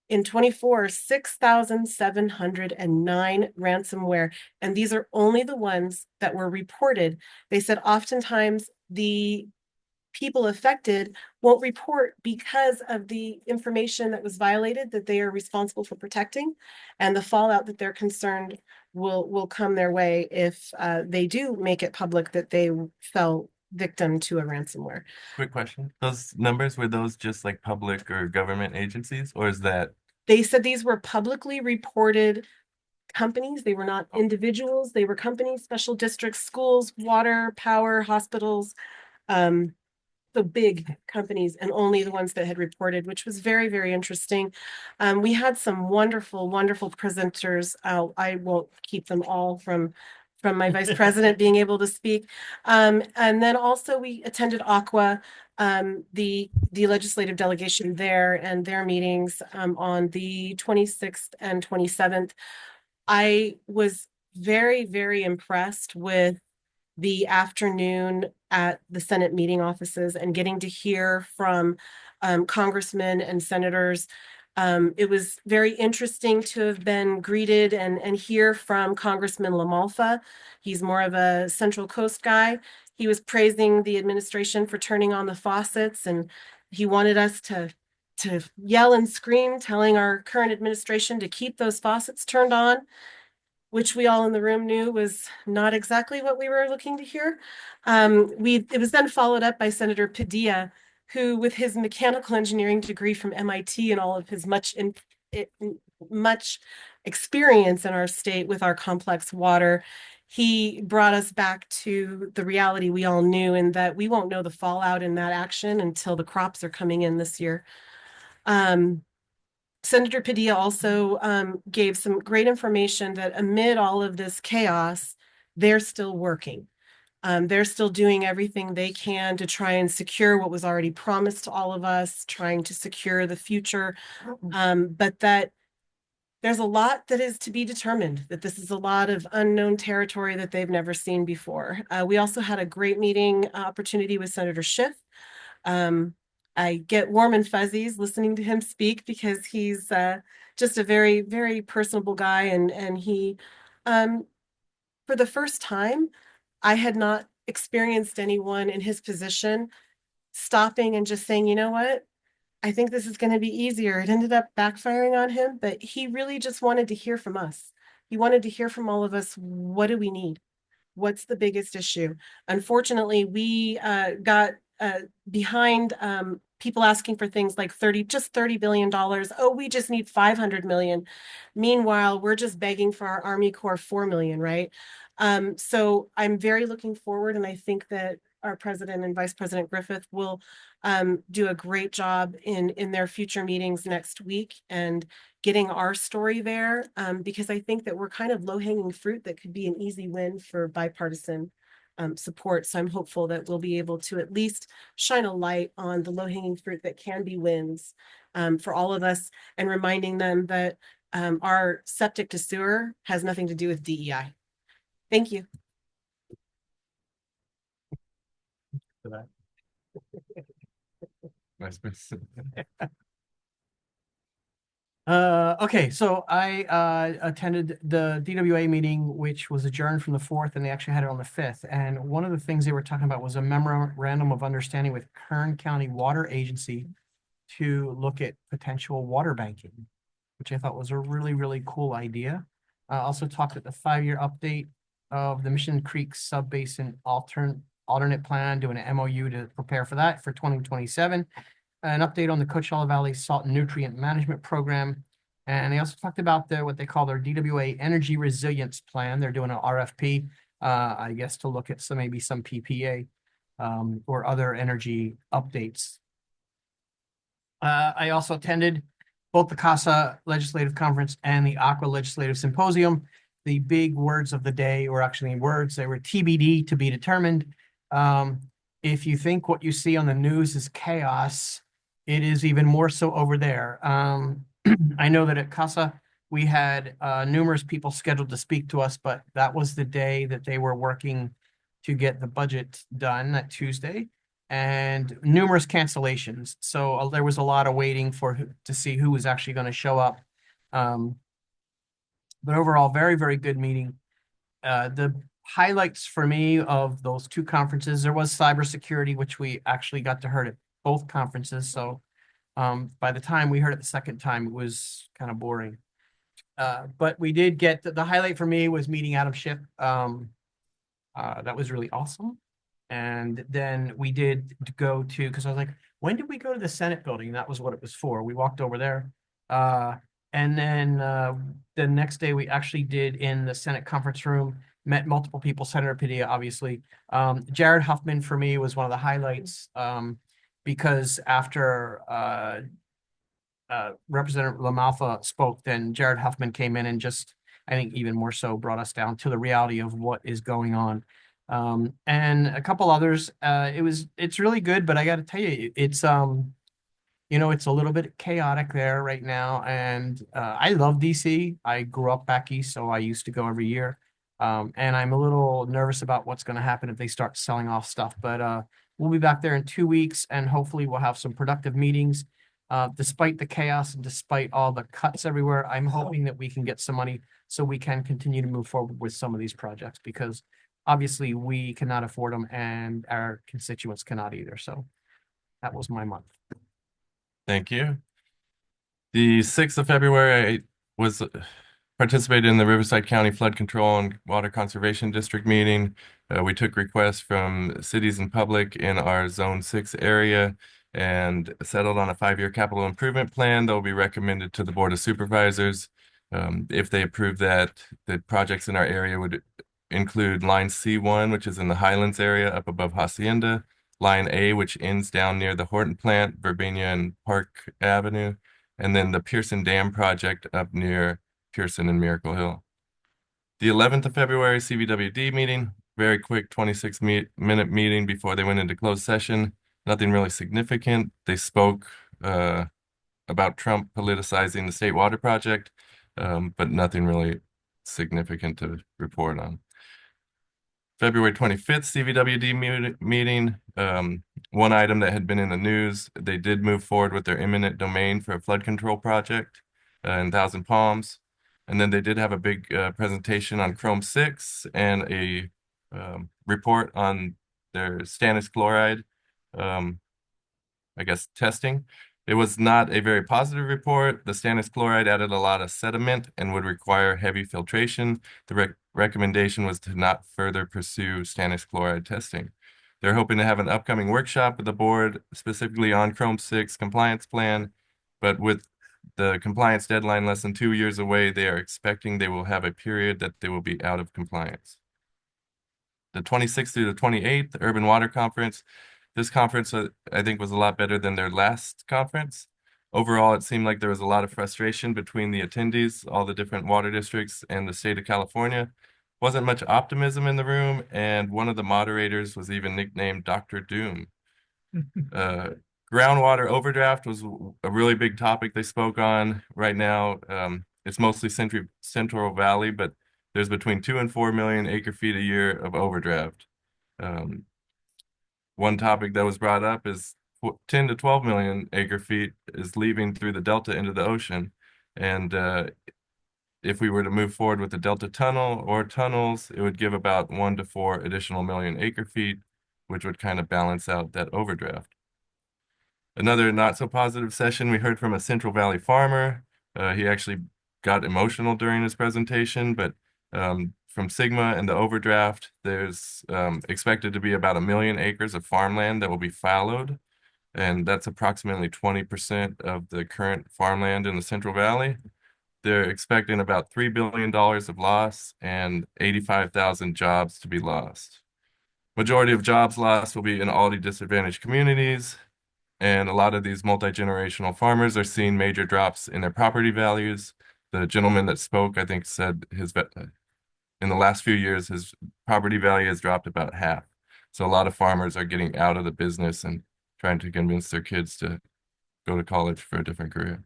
In 24, 6,709 ransomware. And these are only the ones that were reported. They said oftentimes the people affected won't report because of the information that was violated that they are responsible for protecting, and the fallout that they're concerned will come their way if they do make it public that they fell victim to a ransomware. Quick question. Those numbers, were those just like public or government agencies, or is that? They said these were publicly reported companies. They were not individuals. They were companies, special districts, schools, water, power, hospitals, the big companies, and only the ones that had reported, which was very, very interesting. We had some wonderful, wonderful presenters. I won't keep them all from my vice president being able to speak. And then also we attended Aqua, the legislative delegation there and their meetings on the 26th and 27th. I was very, very impressed with the afternoon at the Senate meeting offices and getting to hear from congressmen and senators. It was very interesting to have been greeted and hear from Congressman LaMalfa. He's more of a Central Coast guy. He was praising the administration for turning on the faucets, and he wanted us to yell and scream, telling our current administration to keep those faucets turned on, which we all in the room knew was not exactly what we were looking to hear. It was then followed up by Senator Padilla, who, with his mechanical engineering degree from MIT and all of his much experience in our state with our complex water, he brought us back to the reality we all knew, and that we won't know the fallout in that action until the crops are coming in this year. Senator Padilla also gave some great information that amid all of this chaos, they're still working. They're still doing everything they can to try and secure what was already promised to all of us, trying to secure the future, but that there's a lot that is to be determined, that this is a lot of unknown territory that they've never seen before. We also had a great meeting opportunity with Senator Schiff. I get warm and fuzzies listening to him speak because he's just a very, very personable guy. And he, for the first time, I had not experienced anyone in his position stopping and just saying, you know what? I think this is going to be easier. It ended up backfiring on him, but he really just wanted to hear from us. He wanted to hear from all of us. What do we need? What's the biggest issue? Unfortunately, we got behind people asking for things like $30 billion. Oh, we just need 500 million. Meanwhile, we're just begging for our Army Corps 4 million, right? So I'm very looking forward, and I think that our president and Vice President Griffith will do a great job in their future meetings next week and getting our story there, because I think that we're kind of low-hanging fruit that could be an easy win for bipartisan support. So I'm hopeful that we'll be able to at least shine a light on the low-hanging fruit that can be wins for all of us, and reminding them that our septic to sewer has nothing to do with DEI. Thank you. For that. Vice President. Okay, so I attended the DWA meeting, which was adjourned from the 4th, and they actually had it on the 5th. And one of the things they were talking about was a memorandum of understanding with Kern County Water Agency to look at potential water banking. which I thought was a really, really cool idea. Also talked at the 5-year update of the Mission Creek Sub-Basin alternate plan, doing an MOU to prepare for that for 2027. An update on the Coachella Valley Salt and Nutrient Management Program. And they also talked about what they call their DWA Energy Resilience Plan. They're doing an RFP, I guess, to look at maybe some PPA or other energy updates. I also attended both the CASA Legislative Conference and the Aqua Legislative Symposium. The big words of the day were actually words. They were TBD, to be determined. If you think what you see on the news is chaos, it is even more so over there. I know that at CASA, we had numerous people scheduled to speak to us, but that was the day that they were working to get the budget done, that Tuesday, and numerous cancellations. So there was a lot of waiting to see who was actually going to show up. But overall, very, very good meeting. The highlights for me of those two conferences, there was cybersecurity, which we actually got to hear at both conferences. So by the time we heard it the second time, it was kind of boring. But we did get the highlight for me was meeting Adam Schiff. That was really awesome. And then we did go to, because I was like, when did we go to the Senate building? That was what it was for. We walked over there. And then the next day we actually did in the Senate conference room, met multiple people, Senator Padilla, obviously. Jared Huffman for me was one of the highlights because after Representative LaMalfa spoke, then Jared Huffman came in and just, I think even more so, brought us down to the reality of what is going on. And a couple others, it's really good, but I got to tell you, it's, it's a little bit chaotic there right now. And I love DC. I grew up back east, so I used to go every year. And I'm a little nervous about what's going to happen if they start selling off stuff. But we'll be back there in 2 weeks, and hopefully we'll have some productive meetings. Despite the chaos and despite all the cuts everywhere, I'm hoping that we can get some money so we can continue to move forward with some of these projects, because obviously we cannot afford them and our constituents cannot either. So that was my month. Thank you. The 6th of February, I was participated in the Riverside County Flood Control and Water Conservation District meeting. We took requests from cities and public in our Zone 6 area and settled on a 5-year capital improvement plan that will be recommended to the Board of Supervisors. If they approve that, the projects in our area would include Line C1, which is in the Highlands area up above Hacienda, Line A, which ends down near the Horton plant, Verbena and Park Avenue, and then the Pearson Dam project up near Pearson and Miracle Hill. The 11th of February CVWD meeting, very quick 26-minute meeting before they went into closed session. Nothing really significant. They spoke about Trump politicizing the state water project, but nothing really significant to report on. February 25th CVWD meeting, one item that had been in the news, they did move forward with their eminent domain for a flood control project in Thousand Palms. And then they did have a big presentation on Chrome 6 and a report on their stannous chloride, I guess, testing. It was not a very positive report. The stannous chloride added a lot of sediment and would require heavy filtration. The recommendation was to not further pursue stannous chloride testing. They're hoping to have an upcoming workshop with the board specifically on Chrome 6 compliance plan, but with the compliance deadline less than 2 years away, they are expecting they will have a period that they will be out of compliance. The 26th through the 28th, the Urban Water Conference. This conference, I think, was a lot better than their last conference. Overall, it seemed like there was a lot of frustration between the attendees, all the different water districts, and the state of California. Wasn't much optimism in the room, and one of the moderators was even nicknamed Dr. Doom. Groundwater overdraft was a really big topic they spoke on right now. It's mostly Central Valley, but there's between 2 and 4 million acre-feet a year of overdraft. One topic that was brought up is 10 to 12 million acre-feet is leaving through the Delta into the ocean. And if we were to move forward with the Delta Tunnel or tunnels, it would give about 1 to 4 additional million acre-feet, which would kind of balance out that overdraft. Another not so positive session, we heard from a Central Valley farmer He actually got emotional during his presentation, but from Sigma and the overdraft, there's expected to be about 1 million acres of farmland that will be fallowed, and that's approximately 20% of the current farmland in the Central Valley. They're expecting about $3 billion of loss and 85,000 jobs to be lost. Majority of jobs lost will be in already disadvantaged communities, and a lot of these multi-generational farmers are seeing major drops in their property values. The gentleman that spoke, I think, said in the last few years, his property value has dropped about half. So a lot of farmers are getting out of the business and trying to convince their kids to go to college for a different career.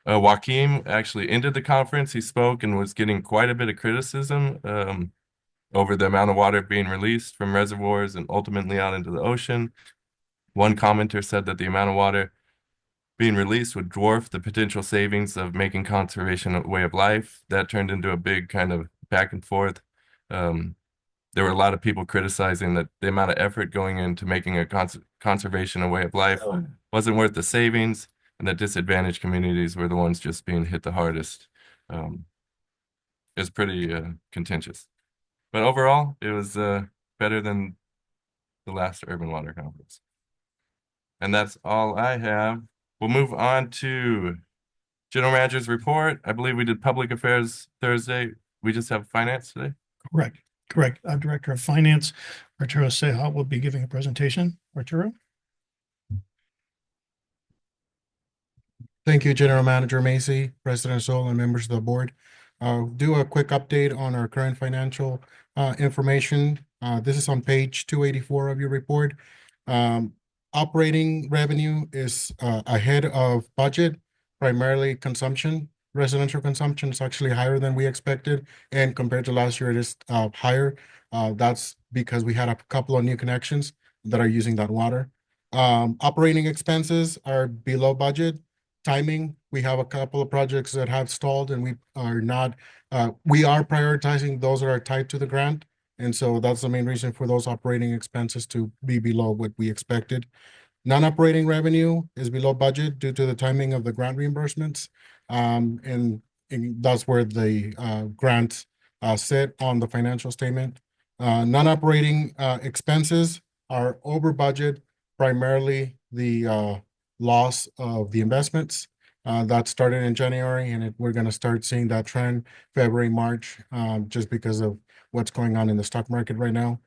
Joaquim actually ended the conference. He spoke and was getting quite a bit of criticism over the amount of water being released from reservoirs and ultimately out into the ocean. One commenter said that the amount of water being released would dwarf the potential savings of making conservation a way of life. That turned into a big kind of back and forth. There were a lot of people criticizing that the amount of effort going into making a conservation a way of life wasn't worth the savings, and that disadvantaged communities were the ones just being hit the hardest. It's pretty contentious. But overall, it was better than the last Urban Water Conference. And that's all I have. We'll move on to General Manager's report. I believe we did Public Affairs Thursday. We just have Finance today. Correct, correct. Our Director of Finance, Arturo Seja, will be giving a presentation. Arturo? Thank you, General Manager Macy, President Sol, and members of the board. I'll do a quick update on our current financial information. This is on page 284 of your report. Operating revenue is ahead of budget, primarily consumption. Residential consumption is actually higher than we expected, and compared to last year, it is higher. That's because we had a couple of new connections that are using that water. Operating expenses are below budget. Timing, we have a couple of projects that have stalled and we are not, we are prioritizing those that are tied to the grant. And so that's the main reason for those operating expenses to be below what we expected. Non-operating revenue is below budget due to the timing of the grant reimbursements. And that's where the grants sit on the financial statement. Non-operating expenses are over budget, primarily the loss of the investments. That started in January, and we're going to start seeing that trend February, March, just because of what's going on in the stock market right now.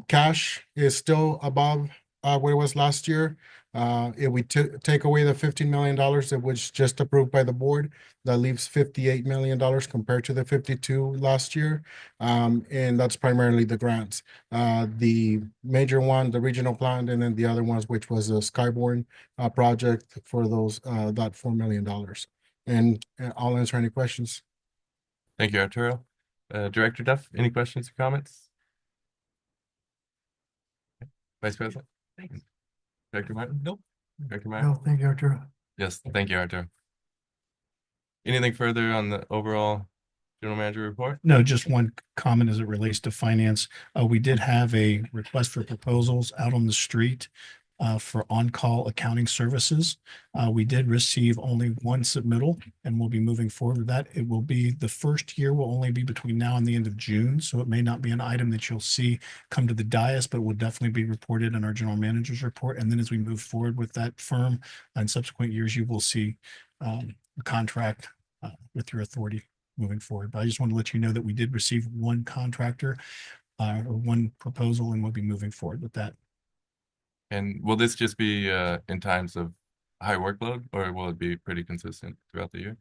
Cash is still above where it was last year. If we take away the $15 million that was just approved by the board, that leaves $58 million compared to the 52 last year. And that's primarily the grants. The major one, the regional plan, and then the other ones, which was a Skyborn project for those that $4 million. And I'll answer any questions. Thank you, Arturo. Director Duff, any questions or comments? Vice President? Thanks. Director Martin? Nope. Director Martin? No, thank you, Arturo. Yes, thank you, Arturo. Anything further on the overall General Manager report? No, just one comment as it relates to finance. We did have a request for proposals out on the street for on-call accounting services. We did receive only one submittal and we'll be moving forward with that. It will be, the first year will only be between now and the end of June. So it may not be an item that you'll see come to the dais, but will definitely be reported in our General Manager's report. And then as we move forward with that firm in subsequent years, you will see a contract with your authority moving forward. But I just want to let you know that we did receive one contractor or one proposal, and we'll be moving forward with that. And will this just be in times of high workload, or will it be pretty consistent throughout the year?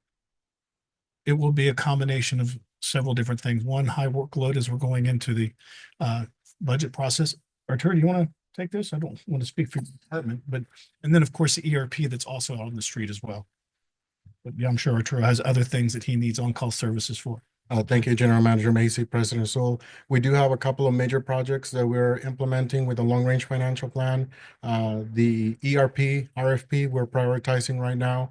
It will be a combination of several different things. One, high workload as we're going into the budget process. Arturo, do you want to take this? I don't want to speak for your department, but, and then of course the ERP that's also out on the street as well. But yeah, I'm sure Arturo has other things that he needs on-call services for. Thank you, General Manager Macy, President Sol. We do have a couple of major projects that we're implementing with the long-range financial plan. The ERP, RFP, we're prioritizing right now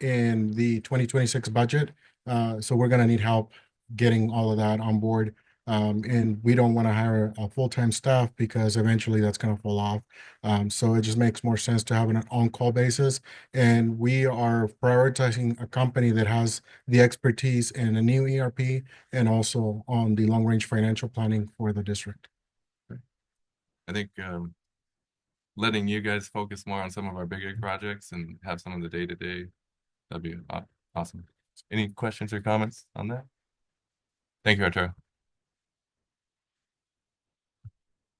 in the 2026 budget. So we're going to need help getting all of that on board And we don't want to hire a full-time staff because eventually that's going to fall off. So it just makes more sense to have an on-call basis. And we are prioritizing a company that has the expertise in a new ERP and also on the long-range financial planning for the district. I think letting you guys focus more on some of our bigger projects and have some of the day-to-day, that'd be awesome. Any questions or comments on that? Thank you, Arturo.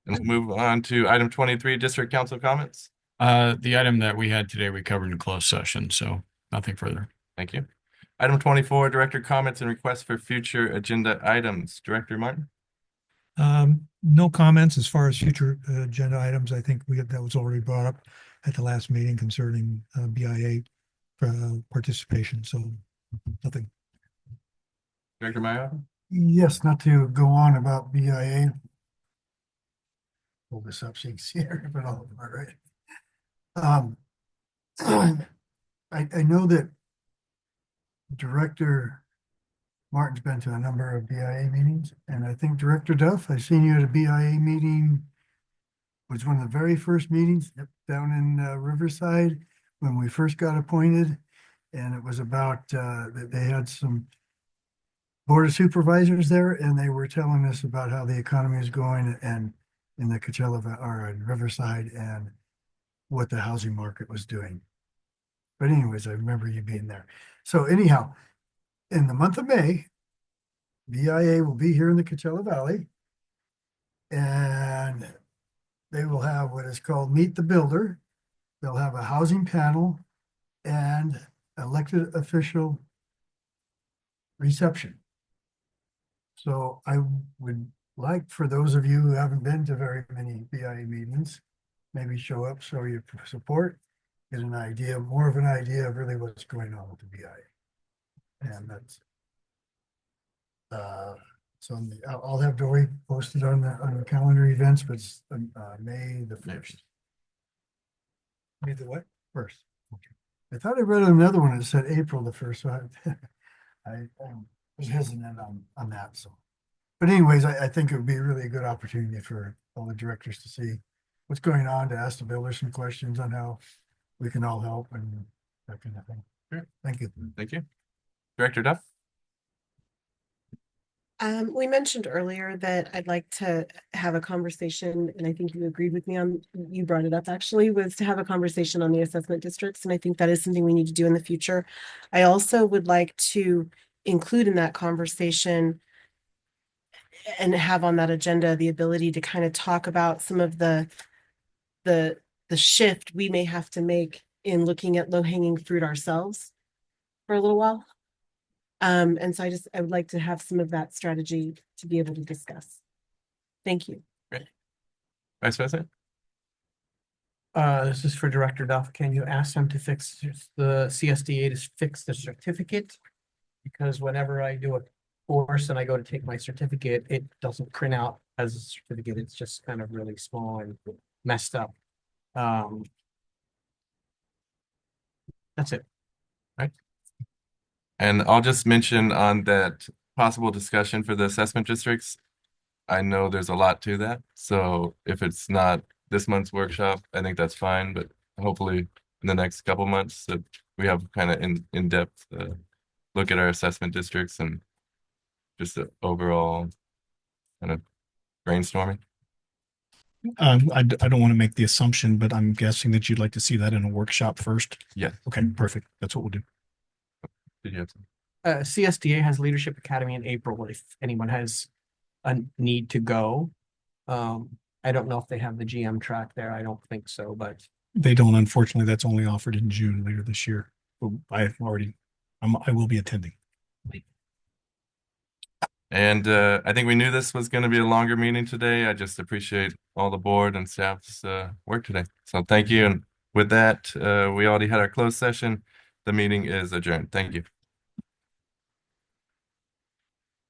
And we'll move on to item 23, District Council comments. The item that we had today, we covered in closed session, so nothing further. Thank you. Item 24, Director comments and requests for future agenda items. Director Martin? No comments as far as future agenda items. I think that was already brought up at the last meeting concerning BIA participation, so nothing. Director Mayo? Yes, not to go on about BIA. Pull this up so you can see everything all right. I know that Director Martin's been to a number of BIA meetings, and I think Director Duff, I've seen you at a BIA meeting. It was one of the very first meetings down in Riverside when we first got appointed. And it was about that they had some Board of Supervisors there, and they were telling us about how the economy is going and in the Coachella or in Riverside and what the housing market was doing. But anyways, I remember you being there. So anyhow, in the month of May, BIA will be here in the Coachella Valley, and they will have what is called Meet the Builder. They'll have a housing panel and elected official reception. So I would like for those of you who haven't been to very many BIA meetings, maybe show up, show your support, get an idea, more of an idea of really what's going on with the BIA. And that's so I'll have Dory posted on the calendar events, but it's May the 1st. May the what? 1st. Okay. I thought I read another one that said April the 1st, so I was hesitant on that. So, but anyways, I think it would be really a good opportunity for all the directors to see what's going on, to ask the builders some questions on how we can all help and that kind of thing. Sure. Thank you. Thank you. Director Duff? We mentioned earlier that I'd like to have a conversation, and I think you agreed with me on, you brought it up actually, was to have a conversation on the assessment districts. And I think that is something we need to do in the future. I also would like to include in that conversation and have on that agenda the ability to kind of talk about some of the shift we may have to make in looking at low-hanging fruit ourselves for a little while. And so I would like to have some of that strategy to be able to discuss. Thank you. Great. Vice President? This is for Director Duff. Can you ask them to fix the CSDA to fix the certificate? Because whenever I do a course and I go to take my certificate, it doesn't print out as a certificate. It's just kind of really small and messed up. That's it. Right. And I'll just mention on that possible discussion for the assessment districts, I know there's a lot to that. So if it's not this month's workshop, I think that's fine. But hopefully in the next couple months that we have kind of in-depth look at our assessment districts and just the overall kind of brainstorming. I don't want to make the assumption, but I'm guessing that you'd like to see that in a workshop first. Yes. Okay, perfect. That's what we'll do. Did you have some? CSDA has Leadership Academy in April if anyone has a need to go. I don't know if they have the GM track there. I don't think so, but They don't, unfortunately. That's only offered in June later this year. But I will be attending. And I think we knew this was going to be a longer meeting today. I just appreciate all the board and staff's work today. So thank you. And with that, we already had our closed session. The meeting is adjourned. Thank you.